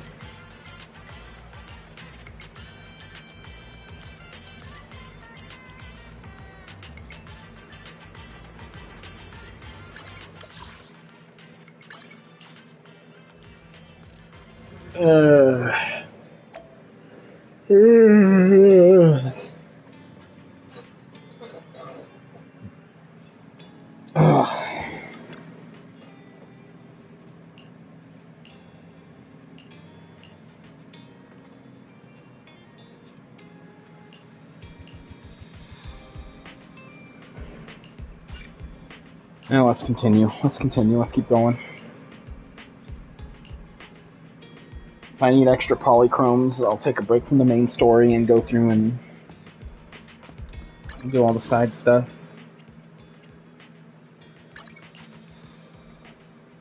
Now let's continue. Let's continue. Let's keep going. If I need extra polychromes, I'll take a break from the main story and go through and do all the side stuff.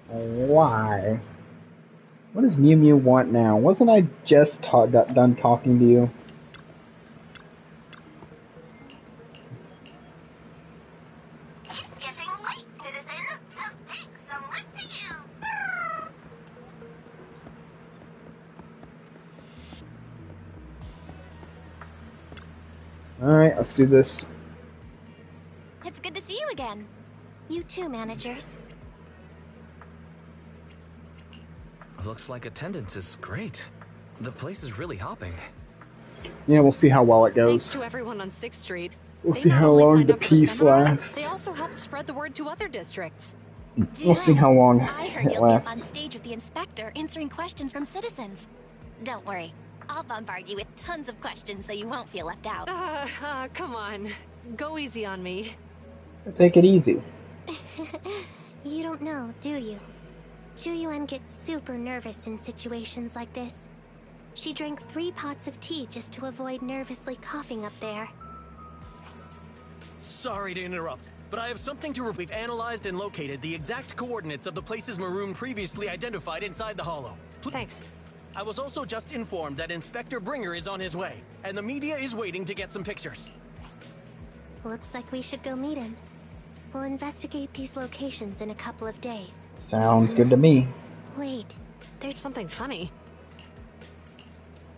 Why? What does Mew Mew want now? Wasn't I just done talking to you? Alright, let's do this. It's good to see you again. You too, managers. Looks like attendance is great. The place is really hopping. Yeah, we'll see how well it goes. Thanks to everyone on 6th Street. We'll see how long the peace lasts. They also helped spread the word to other districts. We'll see how long I heard it you'll be up lasts. on stage with the inspector answering questions from citizens. Don't worry. I'll bombard you with tons of questions so you won't feel left out. Come on. Go easy on me. Take it easy. You don't know, do you? Juyuan gets super nervous in situations like this. She drank 3 pots of tea just to avoid nervously coughing up there. Sorry to interrupt, but I have something to report. We've analyzed and located the exact coordinates of the places Maroon previously identified inside the Hollow. Thanks. I was also just informed that Inspector Bringer is on his way, and the media is waiting to get some pictures. Looks like we should go meet him. We'll investigate these locations in a couple of days. Sounds good to me. Wait, there's something funny.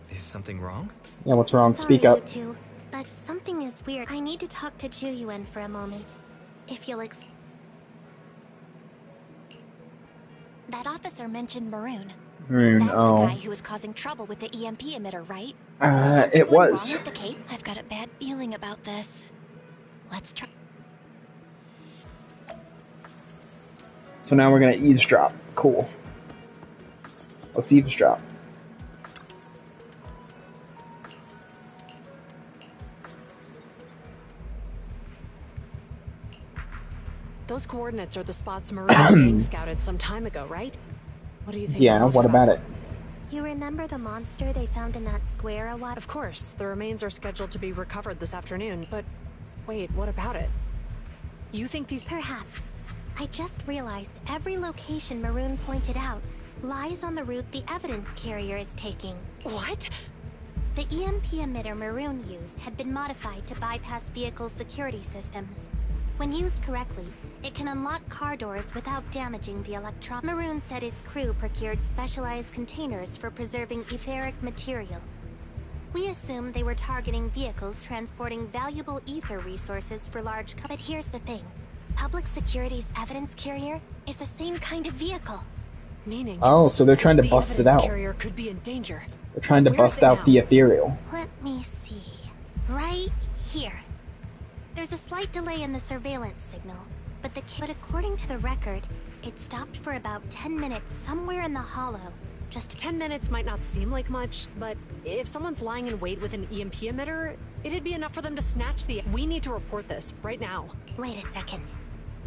Is something wrong? Yeah, what's wrong? Sorry, Speak up. You two, but something is weird. I need to talk to Juyuan for a moment. If you'll That officer mentioned Maroon. Maroon, That's oh. the guy who was causing trouble with the EMP emitter, right? It was. Wrong with the cape? I've got a bad feeling about this. Let's try. So now we're gonna eavesdrop. Cool. Let's eavesdrop. Those coordinates are the spots Maroon's gang scouted some time ago, right? What do you think? Yeah, what about it? You remember the monster they found in that square a while? Of course, the remains are scheduled to be recovered this afternoon, but wait, what about it? You think these— Perhaps. I just realized every location Maroon pointed out lies on the route the evidence carrier is taking. What? The EMP emitter Maroon used had been modified to bypass vehicle security systems. When used correctly, It can unlock car doors without damaging the electron. Maroon said his crew procured specialized containers for preserving etheric material. We assumed they were targeting vehicles transporting valuable ether resources for large But here's the thing. Public Security's evidence carrier is the same kind of vehicle. Meaning, Oh, so they're trying to the bust it evidence out. carrier could be in danger. They're trying to Where is bust it out now? the ethereal. Let me see. Right here. There's a slight delay in the surveillance signal, but according to the record, it stopped for about 10 minutes somewhere in the hollow. Just 10 minutes might not seem like much, but if someone's lying in wait with an EMP emitter, it'd be enough for them to snatch the... We need to report this, right now. Wait a second.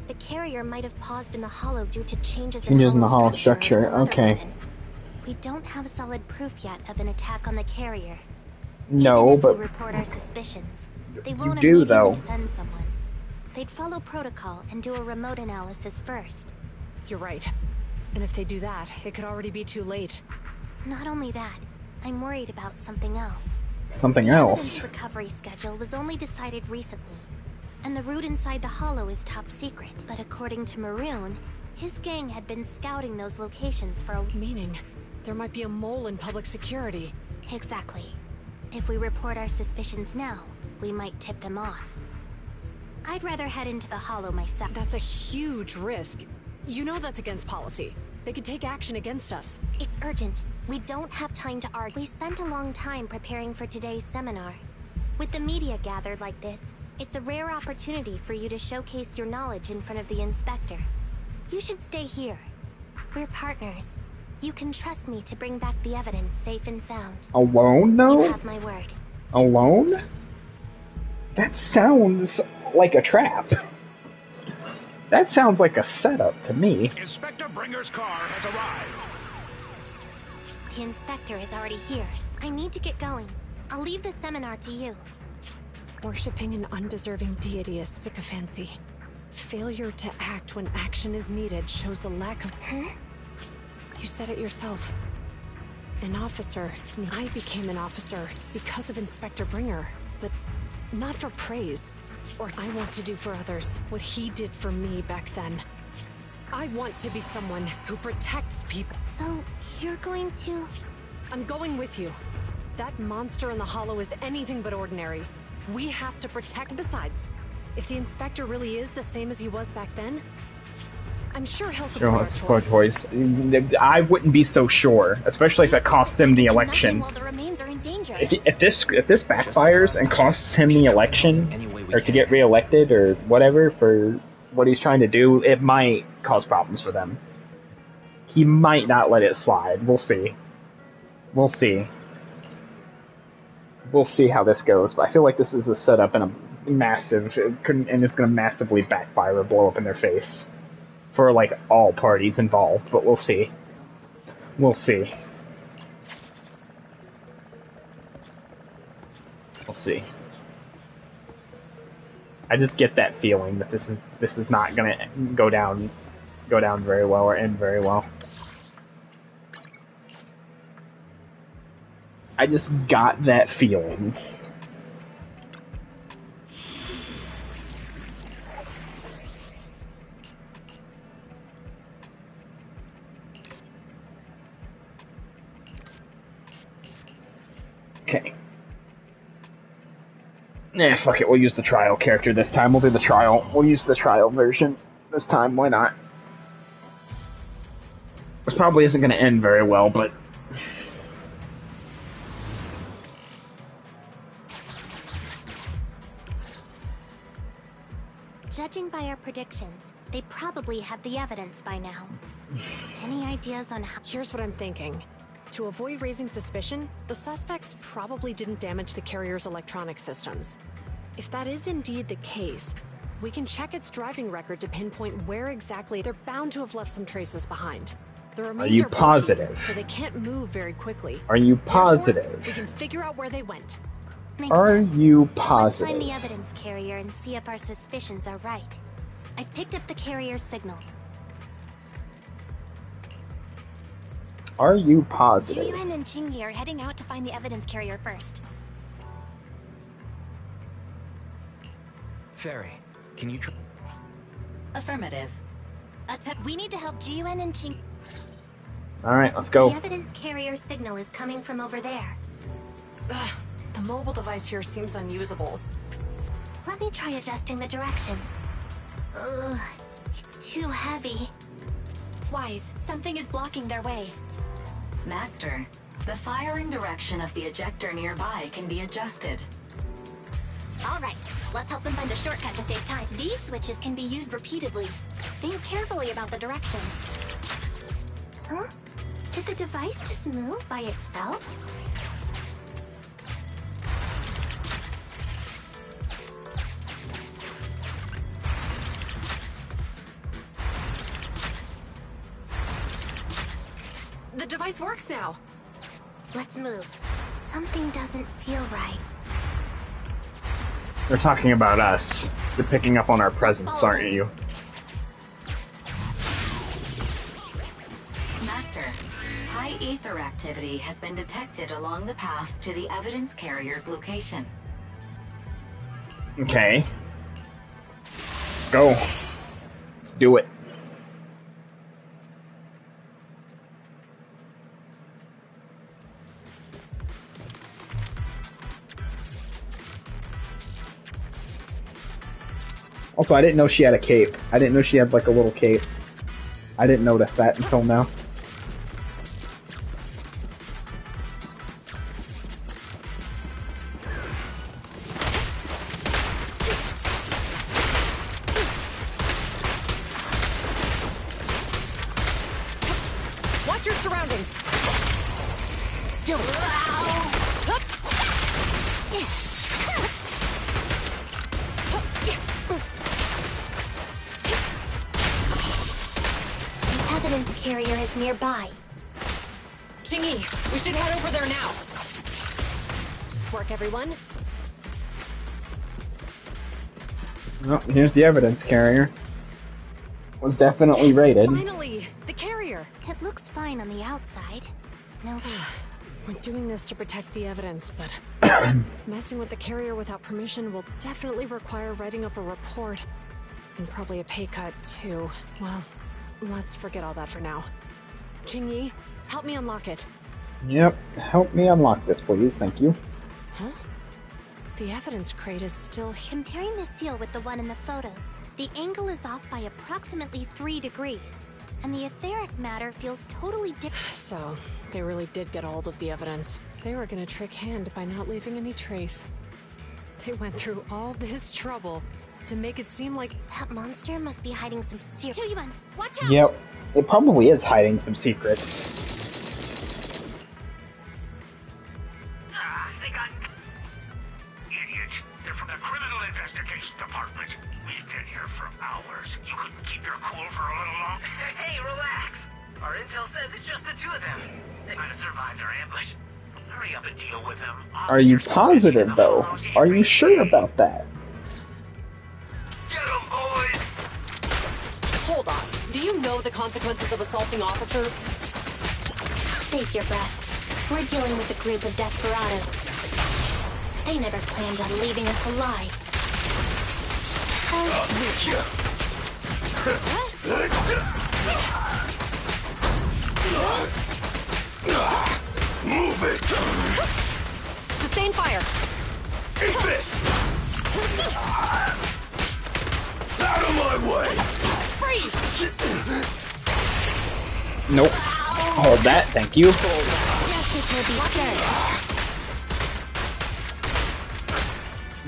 The carrier might have paused in the hollow due to changes Changes in in the hollow structure, or some other okay. reason. We don't have solid proof yet of an attack on the carrier. No, Even if but we report our suspicions, they you won't do, immediately though. send someone. They'd follow protocol and do a remote analysis first. You're right. And if they do that, it could already be too late. Not only that, I'm worried about something else. something The else. evidence recovery schedule was only decided recently, and the route inside the hollow is top secret. But according to Maroon, his gang had been scouting those locations for a... Meaning, there might be a mole in public security. Exactly. If we report our suspicions now, we might tip them off. I'd rather head into the hollow myself. That's a huge risk. You know that's against policy. They could take action against us. It's urgent. We don't have time to argue. We spent a long time preparing for today's seminar. With the media gathered like this, it's a rare opportunity for you to showcase your knowledge in front of the inspector. You should stay here. We're partners. You can trust me to bring back the evidence safe and sound. Alone, though? You have my word. Alone? That sounds like a trap. That sounds like a setup to me. Inspector Bringer's car has arrived. The inspector is already here. I need to get going. I'll leave the seminar to you. Worshipping an undeserving deity is sycophancy. Failure to act when action is needed shows a lack of... Huh? You said it yourself. An officer. I became an officer because of Inspector Bringer, but not for praise. Or I want to do for others what he did for me back then. I want to be someone who protects people. So, you're going to... I'm going with you. That monster in the hollow is anything but ordinary. We have to protect. Besides, if the inspector really is the same as he was back then, I'm sure he'll support our choice. I wouldn't be so sure, especially if it costs him the election. While the remains are in danger. If this backfires and costs him the election, or to get reelected, or whatever for what he's trying to do, it might cause problems for them. He might not let it slide. We'll see. We'll see. We'll see how this goes. But I feel like this is a setup and a massive, and it's going to massively backfire or blow up in their face for like all parties involved. But we'll see. We'll see. We'll see. I just get that feeling that this is not gonna go down very well or end very well. I just got that feeling. Okay. Nah, fuck it, we'll use the trial character this time. We'll do the trial. We'll use the trial version this time, why not? This probably isn't going to end very well, but... Judging by our predictions, they probably have the evidence by now. Any ideas on how... Here's what I'm thinking. To avoid raising suspicion, the suspects probably didn't damage the carrier's electronic systems. If that is indeed the case, we can check its driving record to pinpoint where exactly they're bound to have left some traces behind. The remains you positive? bulky, so they can't move very quickly. Are you Therefore, positive? we can figure out where they went. Makes Are sense. you Let's positive? find the evidence carrier and see if our suspicions are right. I've picked up the carrier's signal. Are you positive? Juyuan and Qingyi are heading out to find the evidence carrier first. Fairy, can you Affirmative. We need to help Jiwen and Ching. Alright, let's go. The evidence carrier signal is coming from over there. Ugh, the mobile device here seems unusable. Let me try adjusting the direction. Ugh, it's too heavy. Wise, something is blocking their way. Master, the firing direction of the ejector nearby can be adjusted. All right, let's help them find a shortcut to save time. These switches can be used repeatedly. Think carefully about the direction. Huh? Did the device just move by itself? The device works now. Let's move. Something doesn't feel right. They're talking about us. You're picking up on our presence, aren't you? Master, high ether activity has been detected along the path to the evidence carrier's location. Okay. Let's go. Let's do it. Also, I didn't know she had a cape. I didn't know she had like a little cape. I didn't notice that until now. Watch your surroundings. Do it. The evidence carrier is nearby. Jingyi, we should head over there now. Work, everyone. Well, here's the evidence carrier. Was definitely Yes, rated. Finally, the carrier. It looks fine on the outside. No. We're doing this to protect the evidence, but messing with the carrier without permission will definitely require writing up a report. And probably a pay cut, too. Well, let's forget all that for now. Jingyi, help me unlock it. Yep. Help me unlock this, please. Thank you. Huh? The evidence crate is still here. Comparing the seal with the one in the photo, the angle is off by approximately 3 degrees, and the etheric matter feels totally different. So, they really did get a hold of the evidence. They were gonna trick Hand by not leaving any trace. They went through all this trouble to make it seem like that monster must be hiding some secret. Jiwen, watch out! Yep. It probably is hiding some secrets. They got... Idiots. They're from the Criminal Investigation Department. We've been here for hours. You couldn't keep your cool for a little longer? Hey, relax. Our intel says it's just the two of them. They might have survived our ambush. Hurry up and deal with them. Are you positive, though? Are you sure about that? Get them, boys! Hold on. Do you know the consequences of assaulting officers? Save your breath. We're dealing with a group of desperados. They never planned on leaving us alive. I'll get you. Move it! Sustain fire! Keep it! Out of my way! Freeze! Nope. Hold that, thank you. Justice will be served.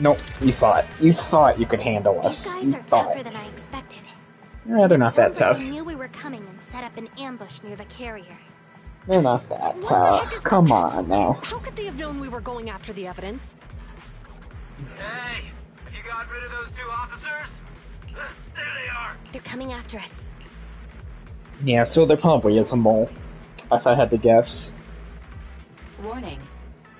Nope, you thought you could handle us. These You guys are thought. tougher than I expected. Yeah, they're not that Sounds like tough. they knew we were coming and set up an ambush near the carrier. They're not that tough. Come on now. How could they have known we were going after the evidence? Hey, have you got rid of those two officers? There they are. They're coming after us. Yeah, so there probably is a mole, if I had to guess. Warning.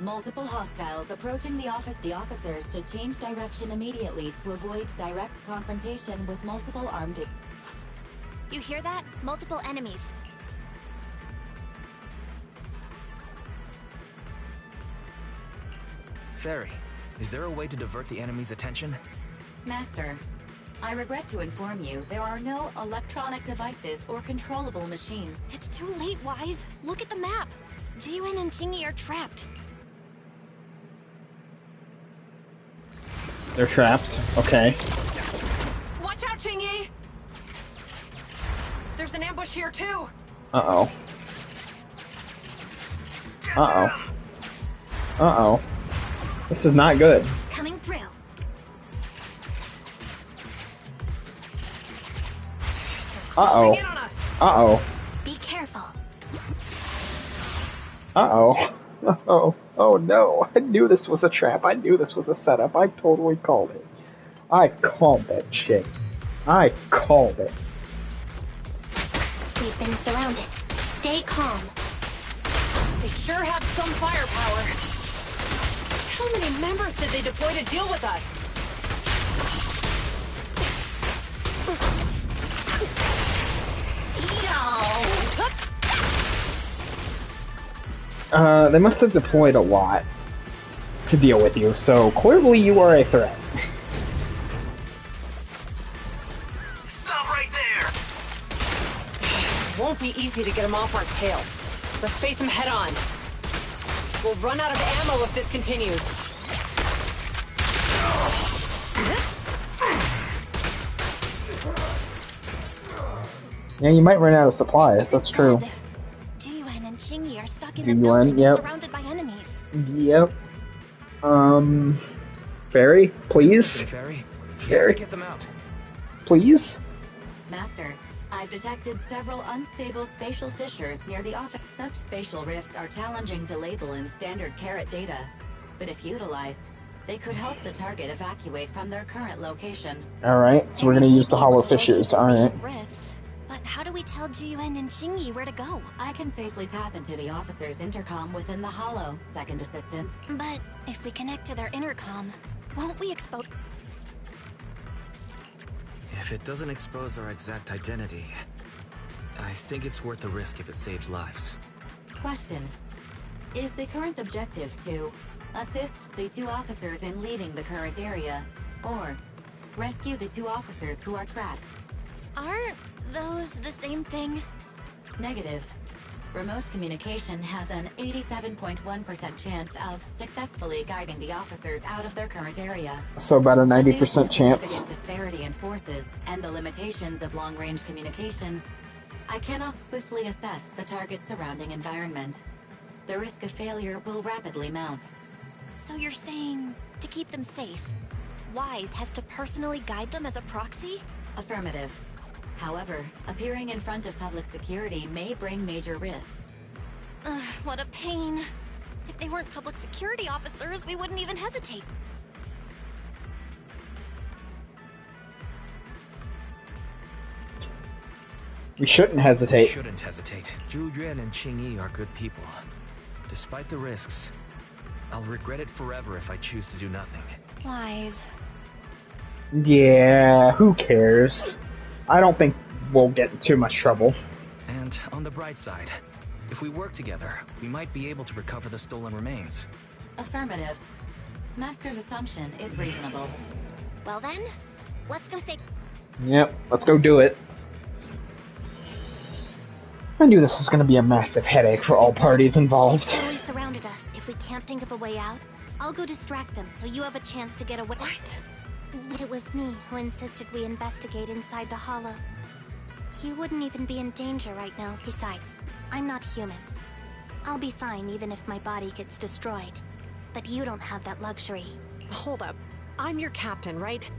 Multiple hostiles approaching the office. The officers should change direction immediately to avoid direct confrontation with multiple armed... You hear that? Multiple enemies. Fairy, is there a way to divert the enemy's attention? Master, I regret to inform you, there are no electronic devices or controllable machines. It's too late, Wise. Look at the map. Jiyuan and Chingy are trapped. They're trapped. Okay. Watch out, Chingy! There's an ambush here, too! Uh-oh. Uh-oh. Uh-oh. This is not good. Coming through. Uh-oh. Closing in on us. Uh-oh. Be careful. Uh-oh. Uh-oh. Oh no. I knew this was a trap. I knew this was a setup. I totally called it. I called that shit. I called it. We've been surrounded. Stay calm. They sure have some firepower. How many members did they deploy to deal with us? They must have deployed a lot to deal with you, so clearly you are a threat. Stop right there! Won't be easy to get them off our tail. Let's face them head on. We'll run out of ammo if this continues. Yeah, you might run out of supplies, that's true. Jiyuan and Chingy are stuck in Jiyuan, the building yep. and surrounded by enemies. Yep. Fairy, please? Fairy? Fairy, Get them out. please? Master, I've detected several unstable spatial fissures near the office. Such spatial rifts are challenging to label in standard carat data, but if utilized, they could help the target evacuate from their current location. Alright, so we're gonna use the hollow fissures, alright. Rifts. But how do we tell Jiyuan and Chingy where to go? I can safely tap into the officer's intercom within the hollow, second assistant. But if we connect to their intercom, won't we expose... If it doesn't expose our exact identity, I think it's worth the risk if it saves lives. Question. Is the current objective to assist the two officers in leaving the current area, or rescue the two officers who are trapped? Aren't those the same thing? Negative. Remote communication has an 87.1% chance of successfully guiding the officers out of their current area. So about a 90% Due to chance. significant disparity in forces and the limitations of long-range communication, I cannot swiftly assess the target's surrounding environment. The risk of failure will rapidly mount. So you're saying, to keep them safe, Wise has to personally guide them as a proxy? Affirmative. However, appearing in front of public security may bring major risks. Ugh, what a pain. If they weren't public security officers, we wouldn't even hesitate. We shouldn't hesitate. We shouldn't hesitate. Zhu Yuan and Qing Yi are good people. Despite the risks, I'll regret it forever if I choose to do nothing. Wise. Yeah, who cares? I don't think we'll get in too much trouble. And on the bright side, if we work together, we might be able to recover the stolen remains. Affirmative. Master's assumption is reasonable. Well then, let's go say... Yep, let's go do it. I knew this was going to be a massive headache for all parties involved. They've totally surrounded us. If we can't think of a way out, I'll go distract them so you have a chance to get away. What? It was me who insisted we investigate inside the hollow. You wouldn't even be in danger right now. Besides, I'm not human. I'll be fine even if my body gets destroyed. But you don't have that luxury. Hold up. I'm your captain, right?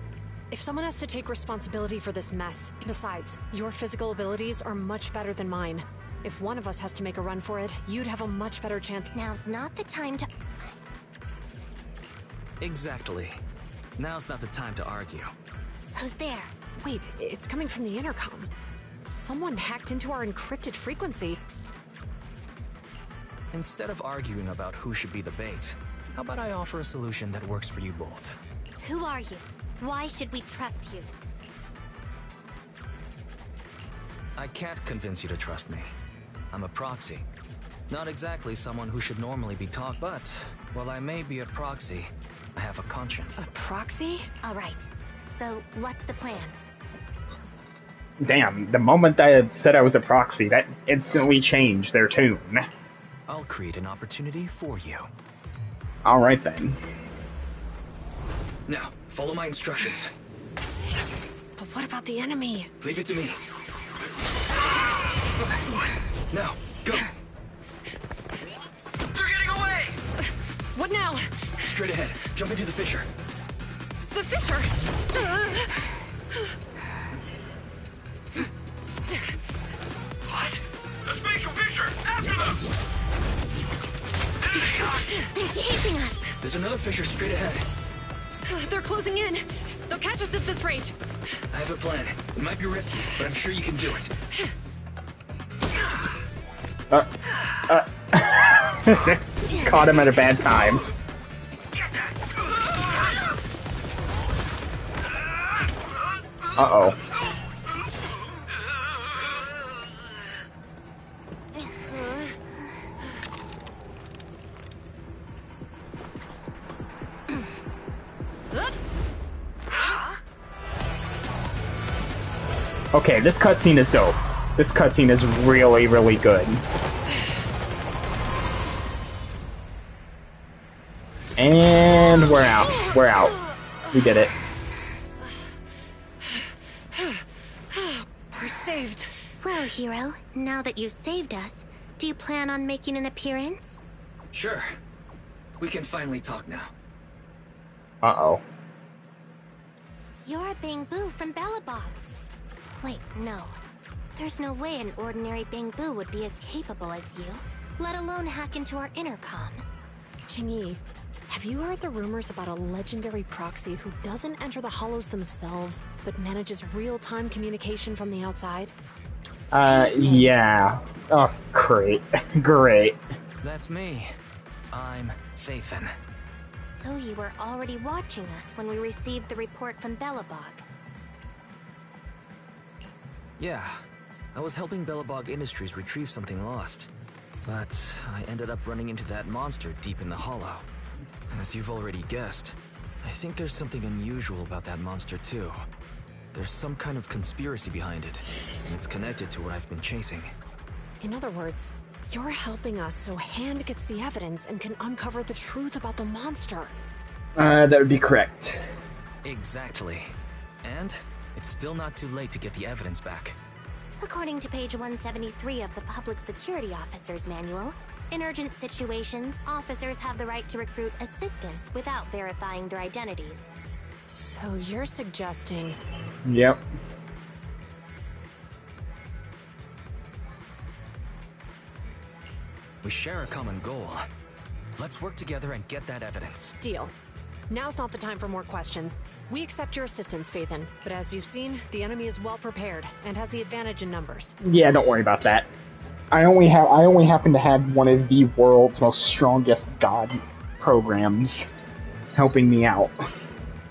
If someone has to take responsibility for this mess... Besides, your physical abilities are much better than mine. If one of us has to make a run for it, you'd have a much better chance. Now's not the time to... Exactly. Now's not the time to argue. Who's there? Wait, it's coming from the intercom. Someone hacked into our encrypted frequency. Instead of arguing about who should be the bait, how about I offer a solution that works for you both? Who are you? Why should we trust you? I can't convince you to trust me. I'm a proxy. Not exactly someone who should normally be talked, but while I may be a proxy, I have a conscience. A proxy? All right. So, what's the plan? Damn, the moment I had said I was a proxy, that instantly changed their tune. I'll create an opportunity for you. Alright then. Now, follow my instructions. But what about the enemy? Leave it to me. Now, go! They're getting away! What now? Straight ahead. Jump into the fissure. The fissure! What? The spatial fissure! After them! They're chasing us! There's another fissure straight ahead. They're closing in. They'll catch us at this rate. I have a plan. It might be risky, but I'm sure you can do it. Caught him at a bad time. Uh-oh. Okay, this cutscene is dope. This cutscene is really, really good. And we're out. We're out. We did it. We're saved. Well, hero, now that you've saved us, do you plan on making an appearance? Sure. We can finally talk now. Uh-oh. You're Bangbu from Belobog. Wait, no. There's no way an ordinary Bangbu would be as capable as you, let alone hack into our intercom. Qingyi, have you heard the rumors about a legendary proxy who doesn't enter the hollows themselves, but manages real-time communication from the outside? Yeah. Oh, great. Great. That's me. I'm Phaethon. So you were already watching us when we received the report from Belobog. Yeah. I was helping Belobog Industries retrieve something lost. But I ended up running into that monster deep in the hollow. As you've already guessed, I think there's something unusual about that monster too. There's some kind of conspiracy behind it, and it's connected to what I've been chasing. In other words, you're helping us so Hand gets the evidence and can uncover the truth about the monster. That would be correct. Exactly. And it's still not too late to get the evidence back. According to page 173 of the Public Security Officer's Manual, in urgent situations, officers have the right to recruit assistants without verifying their identities. So you're suggesting... Yep. We share a common goal. Let's work together and get that evidence. Deal. Now's not the time for more questions. We accept your assistance, Phaethon, but as you've seen, the enemy is well prepared and has the advantage in numbers. Yeah, don't worry about that. I only happen to have one of the world's most strongest god programs helping me out.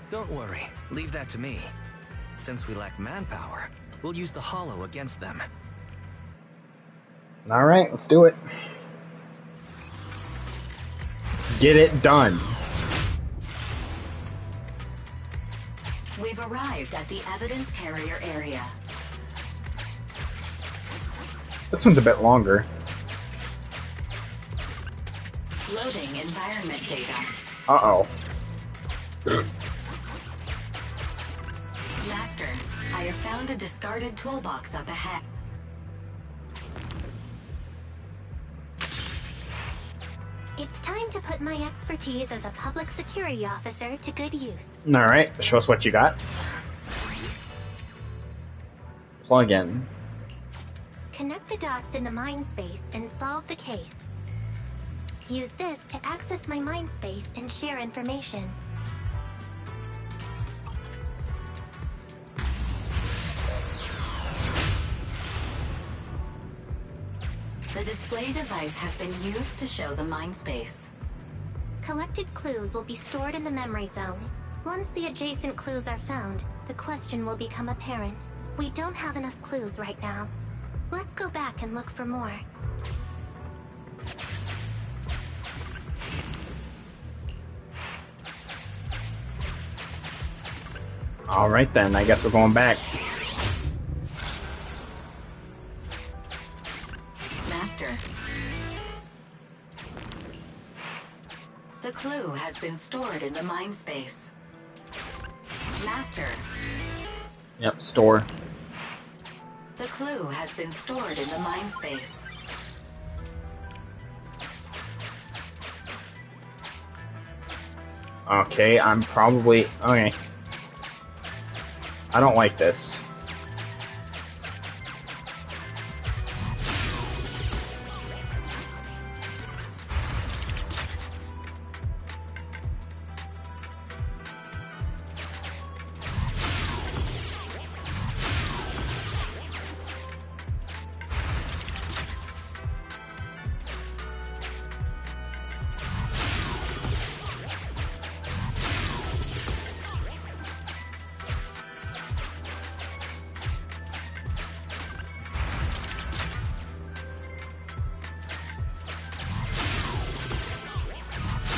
Don't worry, leave that to me. Since we lack manpower, we'll use the hollow against them. Alright, let's do it. Get it done. We've arrived at the evidence carrier area. This one's a bit longer. Loading environment data. Uh-oh. Master, I have found a discarded toolbox up ahead. It's time to put my expertise as a public security officer to good use. Alright, show us what you got. Plug in. Connect the dots in the mind space and solve the case. Use this to access my mind space and share information. The display device has been used to show the mind space. Collected clues will be stored in the memory zone. Once the adjacent clues are found, the question will become apparent. We don't have enough clues right now. Let's go back and look for more. Alright then, I guess we're going back. Master. The clue has been stored in the mind space. Master. Yep, store. The clue has been stored in the mind space. Okay, I'm probably... Okay. I don't like this.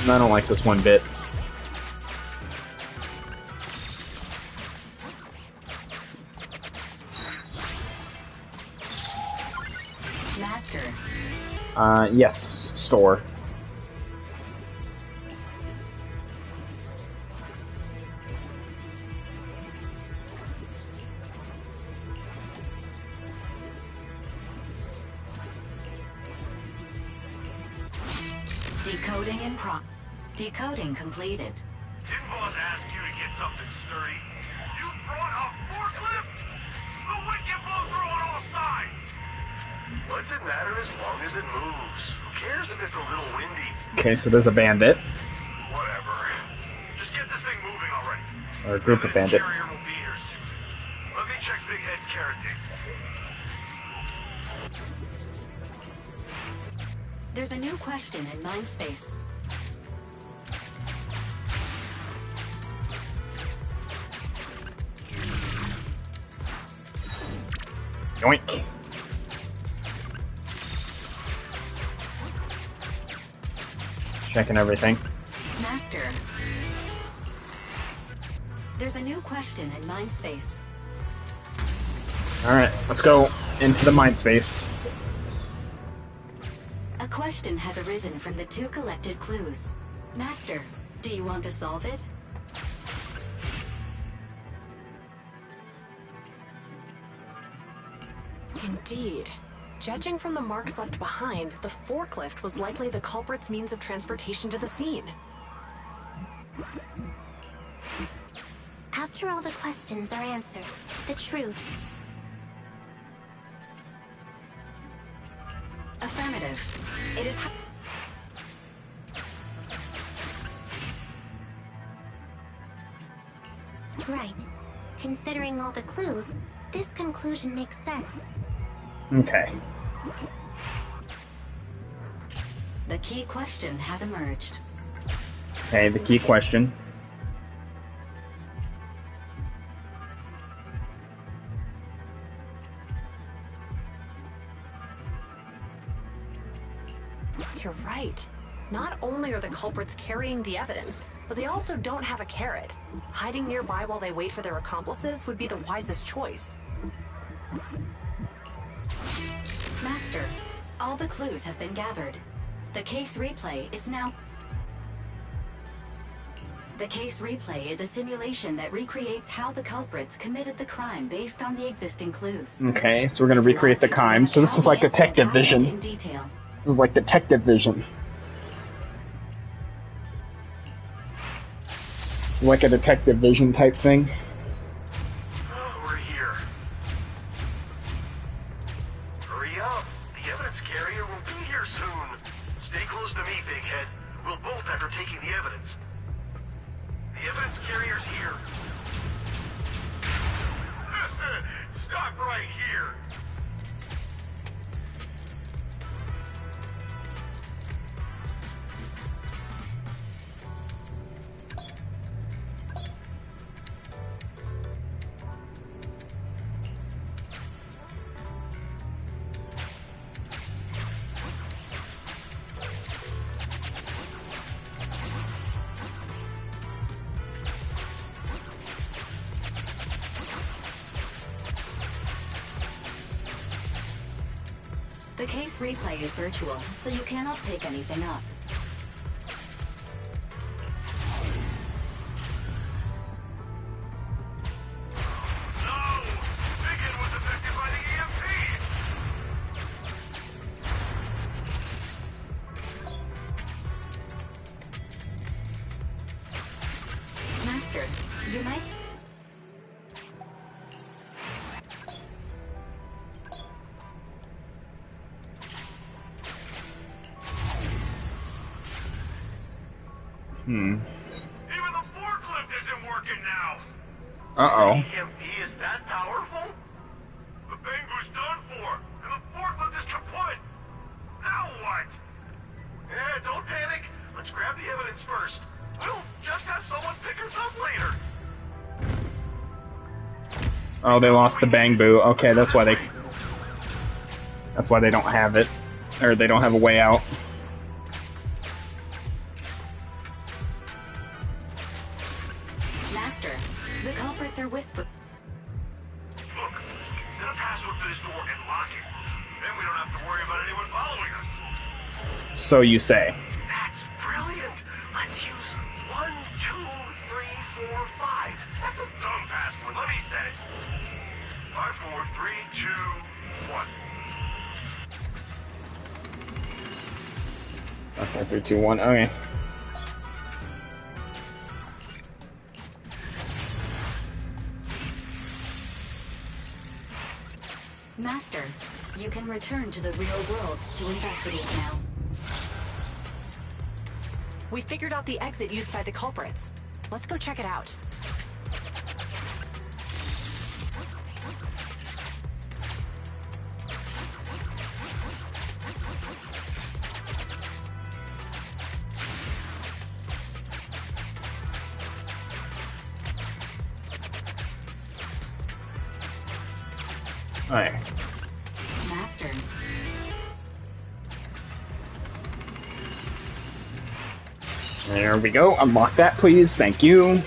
I don't like this one bit. Master. Yes, store. Decoding in Decoding completed. Didn't boss ask you to get something sturdy? You brought a forklift? The wind can blow through on all sides! What's it matter as long as it moves? Who cares if it's a little windy? Okay, so there's a bandit. Whatever. Just get this thing moving already. Or a group of bandits. Carrier will be here soon. Let me check Big Head's carrot tape. There's a new question in mind space. Yoink. Checking everything. Master. There's a new question in mind space. Alright, let's go into the mind space. A question has arisen from the two collected clues. Master, do you want to solve it? Indeed. Judging from the marks left behind, the forklift was likely the culprit's means of transportation to the scene. After all the questions are answered, the truth. Affirmative. It is... Right. Considering all the clues, this conclusion makes sense. Okay. The key question has emerged. Okay, the key question. You're right. Not only are the culprits carrying the evidence, but they also don't have a carrot. Hiding nearby while they wait for their accomplices would be the wisest choice. Master, all the clues have been gathered. The case replay is now... The case replay is a simulation that recreates how the culprits committed the crime based on the existing clues. Okay, so we're gonna recreate the crime. So this is like detective vision. In detail. This is like detective vision. This is like a detective vision type thing. We're here. Hurry up. The evidence carrier will be here soon. Stay close to me, Big Head. We'll bolt after taking the evidence. The evidence carrier's here. Stop right here. The case replay is virtual, so you cannot pick anything up. Master, you might... Even the forklift isn't working now. Uh-oh. EMP is that powerful? The Bangu's done for, and the forklift is kaput. Now what? Yeah, don't panic. Let's grab the evidence first. We'll just have someone pick us up later. Oh, they lost the Bangbu. Okay, that's why they don't have it. Or they don't have a way out. Master, the culprits are whispering. Look, set a password for this door and lock it. Then we don't have to worry about anyone following us. So you say. That's brilliant. Let's use 1, 2, 3, 4, 5. That's a dumb password. Let me set it. 5, 4, 3, 2, 1. 5, 4, 3, 2, 1. Okay. Master, you can return to the real world to investigate now. We figured out the exit used by the culprits. Let's go check it out. Alright. Master. There we go. Unlock that, please. Thank you.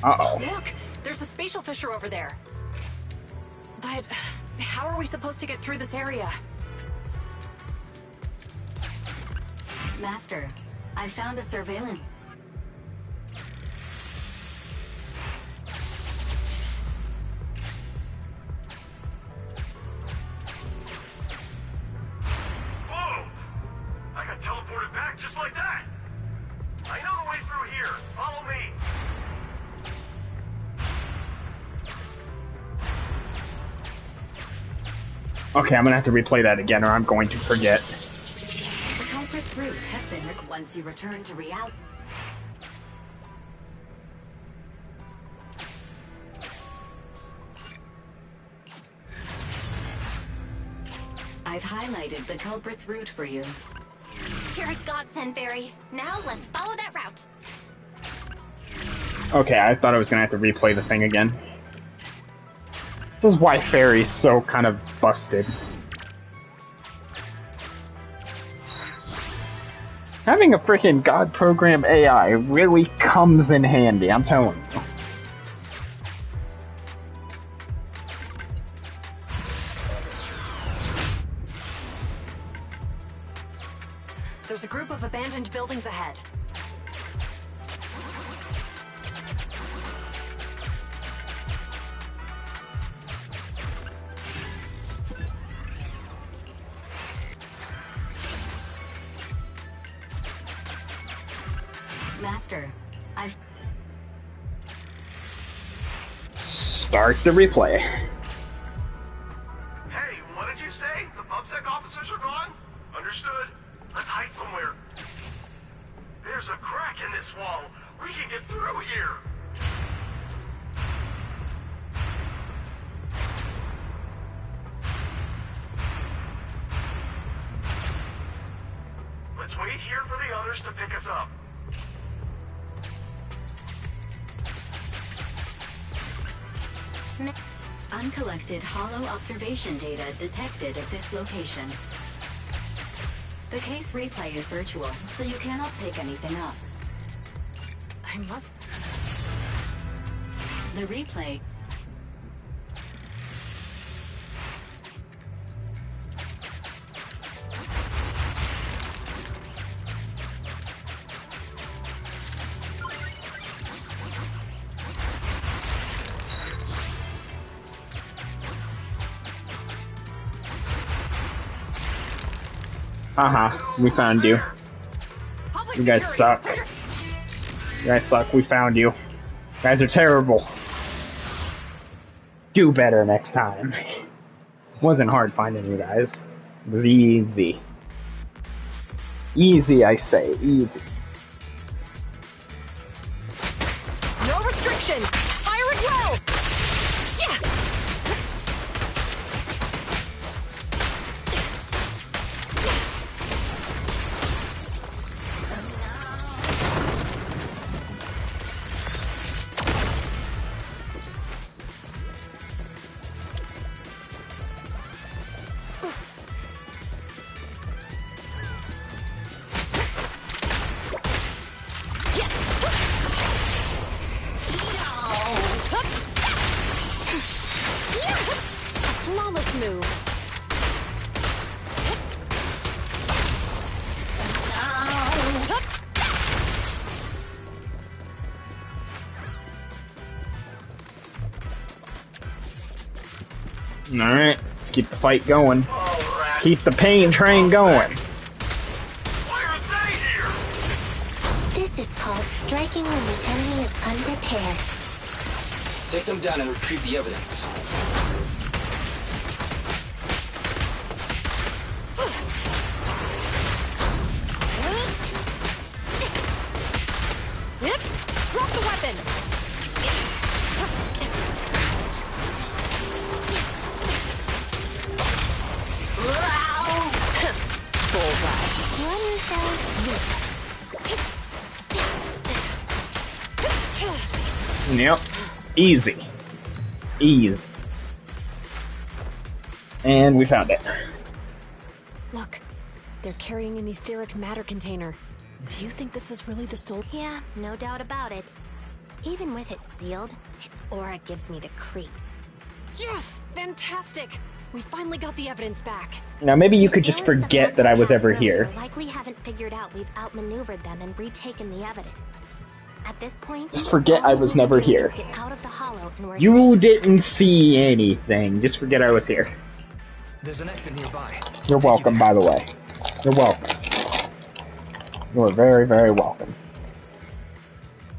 Uh-oh. Look! There's a spatial fissure over there. But how are we supposed to get through this area? Master, I found a surveillance. Whoa! I got teleported back just like that. I know the way through here. Follow me. Okay, I'm gonna have to replay that again or I'm going to forget. The culprit's route has been once you return to reality. I've highlighted the culprit's route for you. You're a godsend, Barry. Now let's follow that route. Okay, I thought I was gonna have to replay the thing again. This is why Fairy's so kind of busted. Having a freaking God program AI really comes in handy, I'm telling you. There's a group of abandoned buildings ahead. Master, I've... Start the replay. Hey, what did you say? The PubSec officers are gone? Understood. Let's hide somewhere. There's a crack in this wall. We can get through here. Let's wait here for the others to pick us up. Uncollected hollow observation data detected at this location. The case replay is virtual, so you cannot pick anything up. I must... The replay. Haha, we found you. You guys suck. You guys suck, we found you. You guys are terrible. Do better next time. Wasn't hard finding you guys. It was easy. Easy, I say, easy. No restrictions! Fire at will! Yeah! Flawless move. Alright, let's keep the fight going. Keep the pain train going. This is called striking when the enemy is unprepared. Take them down and retrieve the evidence. Drop the weapon! Bullseye. One fell Yep. Easy. Easy. And we found it. Look, they're carrying an etheric matter container. Do you think this is really the stolen? Yeah, no doubt about it. Even with it sealed, its aura gives me the creeps. Yes! Fantastic! We finally got the evidence back. Now maybe you could just forget that I was ever here. Likely haven't figured out we've outmaneuvered them and retaken the evidence. At this point, Just forget I was never here. get out of the hollow and we're You didn't see anything. Just forget I was here. There's an exit nearby. You're welcome, by the way. You're welcome. You are very, very welcome.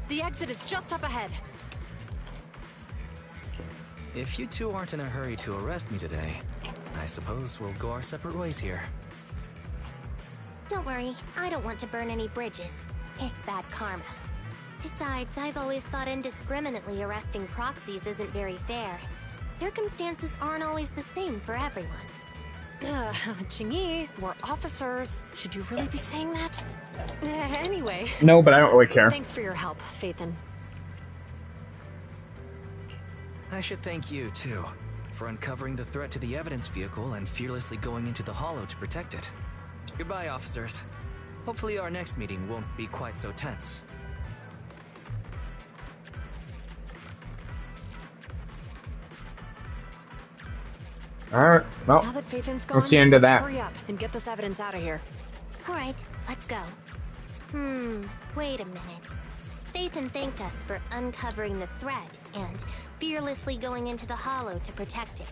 The exit is just up ahead. If you two aren't in a hurry to arrest me today, I suppose we'll go our separate ways here. Don't worry, I don't want to burn any bridges. It's bad karma. Besides, I've always thought indiscriminately arresting proxies isn't very fair. Circumstances aren't always the same for everyone. Chingy, we're officers. Should you really be saying that? Anyway. No, but I don't really care. Thanks for your help, Phaethon. I should thank you, too, for uncovering the threat to the evidence vehicle and fearlessly going into the hollow to protect it. Goodbye, officers. Hopefully our next meeting won't be quite so tense. Alright, well, Now that Phaethon's gone, that's the end of let's that. hurry up and get this evidence out of here. Alright, let's go. Wait a minute. Phaethon thanked us for uncovering the thread and fearlessly going into the hollow to protect it.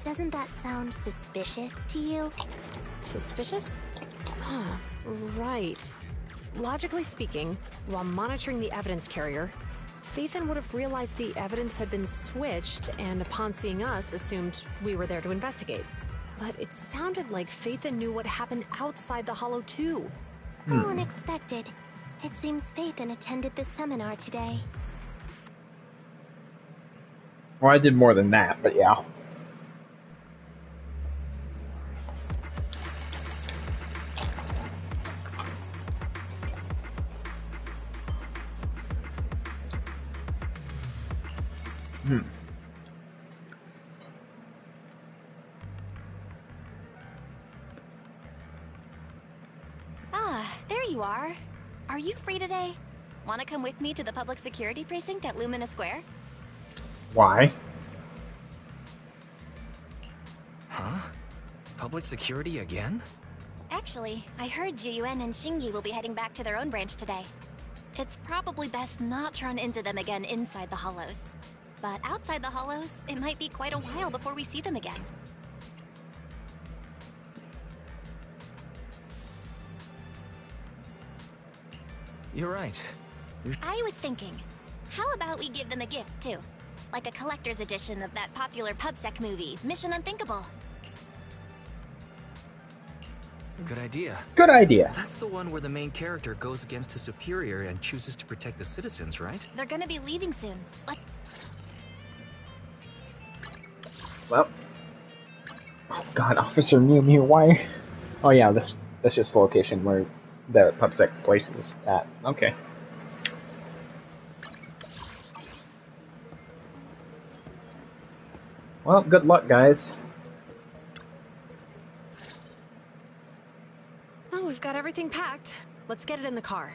Doesn't that sound suspicious to you? Suspicious? Huh, right. Logically speaking, while monitoring the evidence carrier, Phaethon would have realized the evidence had been switched and upon seeing us assumed we were there to investigate. But it sounded like Phaethon knew what happened outside the hollow too. How unexpected. It seems Phaethon attended the seminar today. Well, I did more than that, but yeah. Ah, there you are. Are you free today? Want to come with me to the public security precinct at Lumina Square? Why? Huh? Public security again? Actually, I heard Juyuan and Shingi will be heading back to their own branch today. It's probably best not to run into them again inside the hollows. But outside the hollows, it might be quite a while before we see them again. You're right. I was thinking, how about we give them a gift too? Like a collector's edition of that popular PubSec movie, Mission Unthinkable. Good idea. Good idea. That's the one where the main character goes against his superior and chooses to protect the citizens, right? They're gonna be leaving soon. Well. Oh god, Officer Mew Mew, why? Oh yeah, that's just the location where the PubSec place is at. Okay. Well, good luck, guys. Oh, we've got everything packed. Let's get it in the car.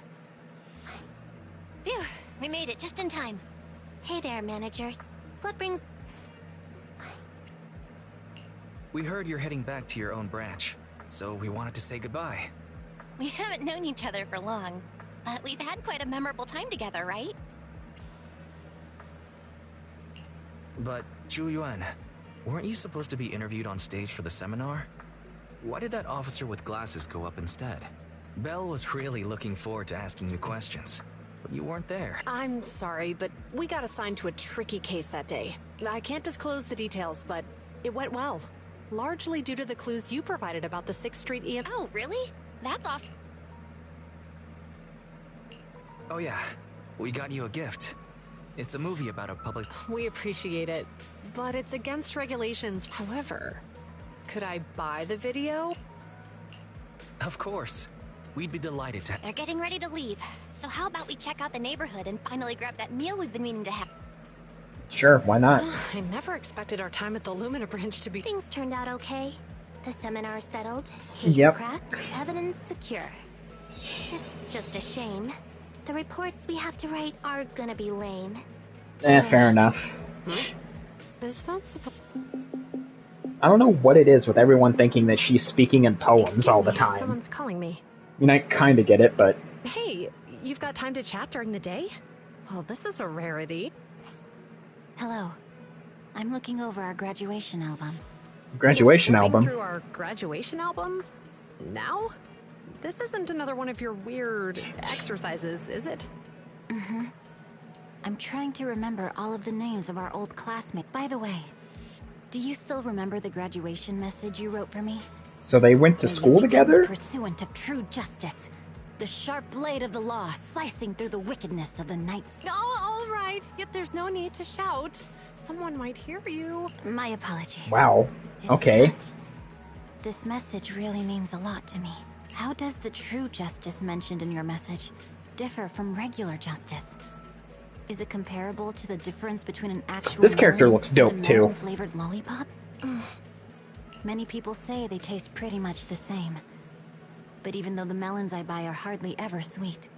Phew, we made it just in time. Hey there, managers. What brings... We heard you're heading back to your own branch, so we wanted to say goodbye. We haven't known each other for long, but we've had quite a memorable time together, right? But, Jueyuan, weren't you supposed to be interviewed on stage for the seminar? Why did that officer with glasses go up instead? Belle was really looking forward to asking you questions, but you weren't there. I'm sorry, but we got assigned to a tricky case that day. I can't disclose the details, but it went well. Largely due to the clues you provided about the 6th Street EM. Oh, really? That's awesome. Oh yeah, we got you a gift. It's a movie about a public... We appreciate it, but it's against regulations. However, could I buy the video? Of course. We'd be delighted to... They're getting ready to leave, so how about we check out the neighborhood and finally grab that meal we've been meaning to have? Sure, why not? I never expected our time at the Lumina Branch to be... Things turned out okay. The seminar settled, case Yep. cracked, evidence secure. It's just a shame. The reports we have to write are gonna be lame. Fair enough. Is that supposed... I don't know what it is with everyone thinking that she's speaking in poems Excuse all the me, time. Someone's calling me. I mean, I kind of get it, but... Hey, you've got time to chat during the day? Well, this is a rarity. Hello. I'm looking over our graduation album. Graduation You're flipping album? through our graduation album? Now? This isn't another one of your weird exercises, is it? Mm-hmm. I'm trying to remember all of the names of our old classmates. By the way, do you still remember the graduation message you wrote for me? So they went to school together? Pursuant of true justice. The sharp blade of the law slicing through the wickedness of the night's... Oh, all right. Yet there's no need to shout. Someone might hear you. My apologies. Wow. Okay. This message really means a lot to me. How does the true justice mentioned in your message differ from regular justice? Is it comparable to the difference between an actual This character melon looks dope, and a too. melon-flavored lollipop? Many people say they taste pretty much the same. But even though the melons I buy are hardly ever sweet,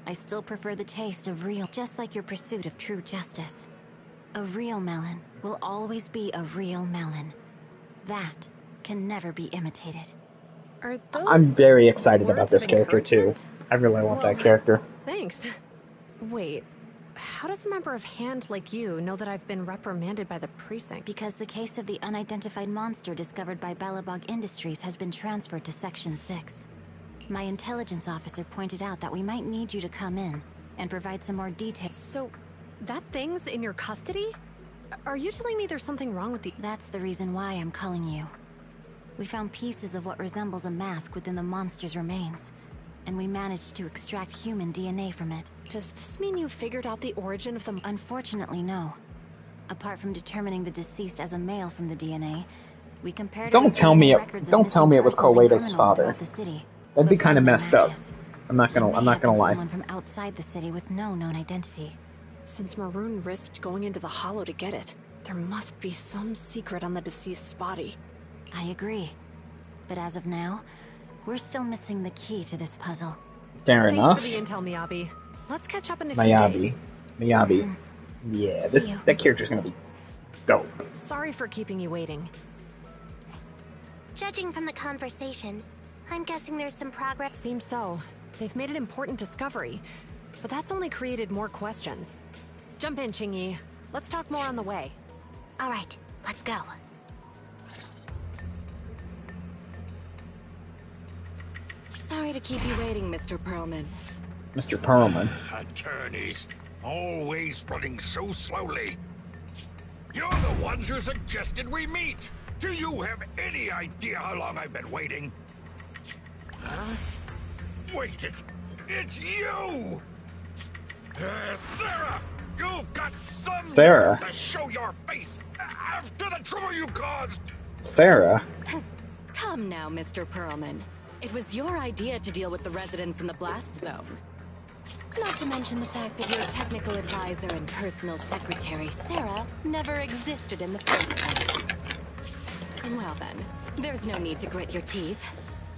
I still prefer the taste of real, just like your pursuit of true justice. A real melon will always be a real melon. That can never be imitated. Are those I'm very excited about words this of character, too. encouragement? I really want Well, that character. Thanks. Wait, how does a member of Hand like you know that I've been reprimanded by the precinct? Because the case of the unidentified monster discovered by Belobog Industries has been transferred to Section 6. My intelligence officer pointed out that we might need you to come in and provide some more details. So, that thing's in your custody? Are you telling me there's something wrong with the... That's the reason why I'm calling you. We found pieces of what resembles a mask within the monster's remains, and we managed to extract human DNA from it. Does this mean you figured out the origin of the... Unfortunately, no. Apart from determining the deceased as a male from the DNA, we compared... Don't tell me it was Koleda's father. That'd be kind of messed up. I'm not gonna lie. Someone from outside the city with no known identity. Since Maroon risked going into the Hollow to get it, there must be some secret on the deceased's body. I agree. But as of now, we're still missing the key to this puzzle. Fair enough. Thanks for the intel, Miyabi. Let's catch up in a few days. Miyabi. Yeah, See you. that character's gonna be dope. Sorry for keeping you waiting. Judging from the conversation, I'm guessing there's some progress. Seems so. They've made an important discovery, but that's only created more questions. Jump in, Qingyi. Let's talk more on the way. All right, let's go. Sorry to keep you waiting, Mr. Perlman. Mr. Perlman. Attorneys, always running so slowly. You're the ones who suggested we meet. Do you have any idea how long I've been waiting? Huh? Wait, it's you! Sarah! You've got some Sarah. nerve to show your face after the trouble you caused! Sarah. Come now, Mr. Perlman. It was your idea to deal with the residents in the blast zone. Not to mention the fact that your technical advisor and personal secretary, Sarah, never existed in the first place. Well then, there's no need to grit your teeth.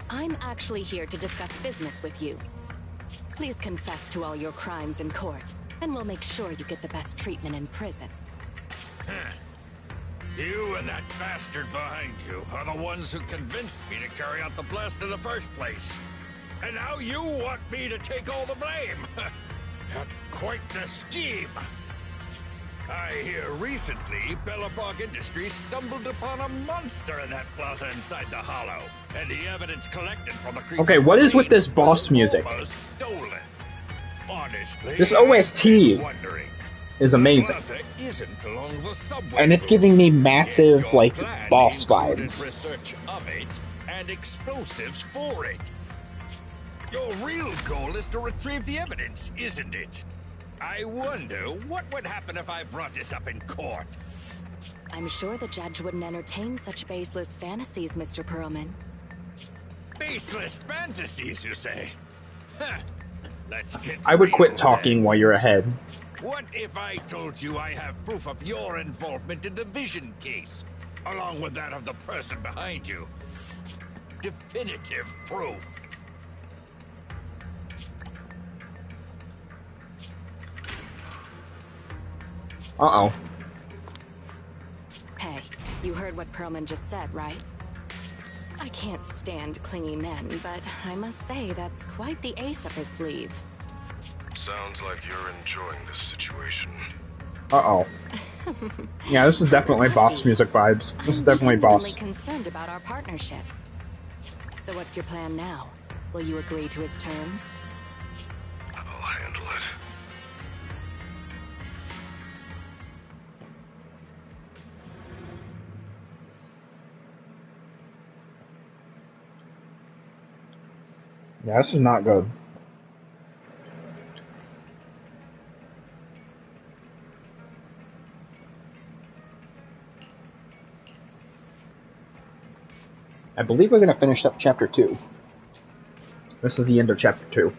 I'm actually here to discuss business with you. Please confess to all your crimes in court, and we'll make sure you get the best treatment in prison. Huh. You and that bastard behind you are the ones who convinced me to carry out the blast in the first place. And now you want me to take all the blame. That's quite the scheme. I hear recently, Belobog Industries stumbled upon a monster in that plaza inside the hollow, and the evidence collected from the creature's Okay, what is with this boss music? almost stolen. Honestly, This OST I'm wondering. is amazing. The plaza isn't along the subway And it's route. giving me massive, Your like, plan boss included vibes. research of it and explosives for it. Your real goal is to retrieve the evidence, isn't it? I wonder what would happen if I brought this up in court. I'm sure the judge wouldn't entertain such baseless fantasies, Mr. Perlman. Baseless fantasies, you say? Huh. Let's get I would real quit talking then. while you're ahead. What if I told you I have proof of your involvement in the Vision case, along with that of the person behind you? Definitive proof. Uh-oh. Hey, you heard what Perlman just said, right? I can't stand clingy men, but I must say that's quite the ace up his sleeve. Sounds like you're enjoying this situation. Uh-oh. Yeah, this is definitely boss music vibes. This is definitely boss. I'm genuinely concerned about our partnership. So what's your plan now? Will you agree to his terms? I'll handle it. Yeah, this is not good. I believe we're going to finish up Chapter 2. This is the end of Chapter 2.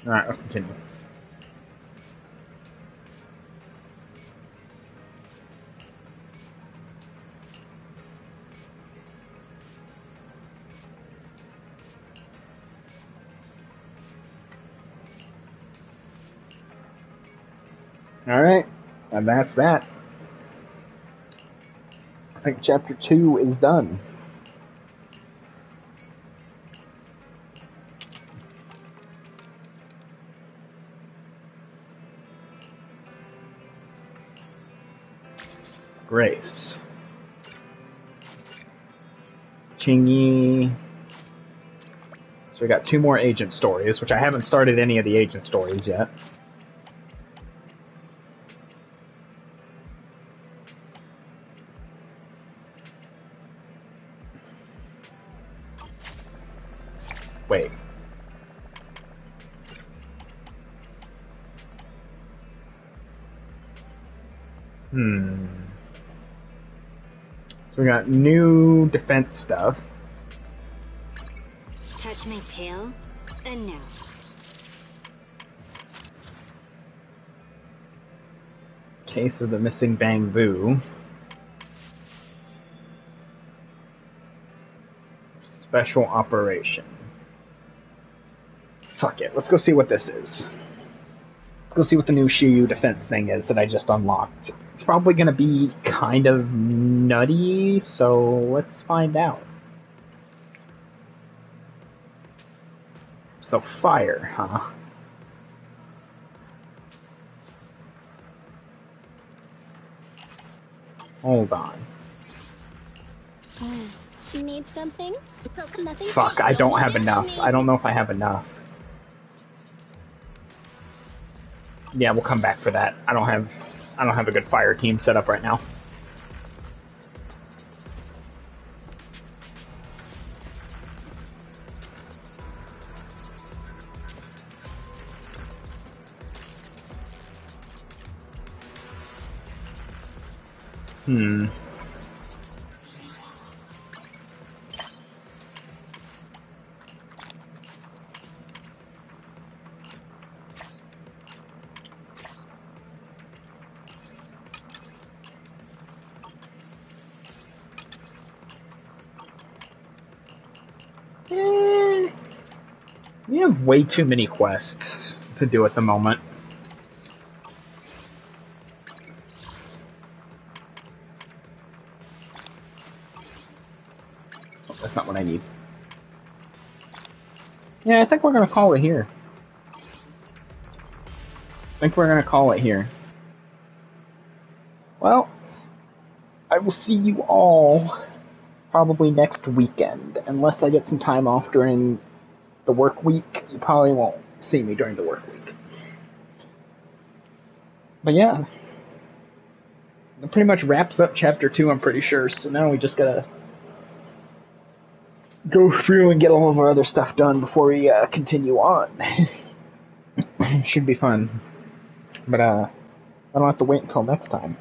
Alright, let's continue. Alright, and that's that. I think Chapter 2 is done. Grace. Qingyi. So we got 2 more agent stories, which I haven't started any of the agent stories yet. Wait. So we got new defense stuff. Touch my tail? No. Case of the missing bamboo. Special operation. Fuck it, let's go see what this is. Let's go see what the new Shiyu defense thing is that I just unlocked. It's probably gonna be kind of nutty, so let's find out. So fire, huh? Hold on. Need something? Nothing. Fuck, I don't have enough. I don't know if I have enough. Yeah, we'll come back for that. I don't have a good fire team set up right now. We have way too many quests to do at the moment. Oh, that's not what I need. Yeah, I think we're gonna call it here. Well, I will see you all probably next weekend, unless I get some time off during the work week. You probably won't see me during the work week. But yeah, that pretty much wraps up chapter 2, I'm pretty sure, so now we just gotta go through and get all of our other stuff done before we continue on. Should be fun. But I don't have to wait until next time.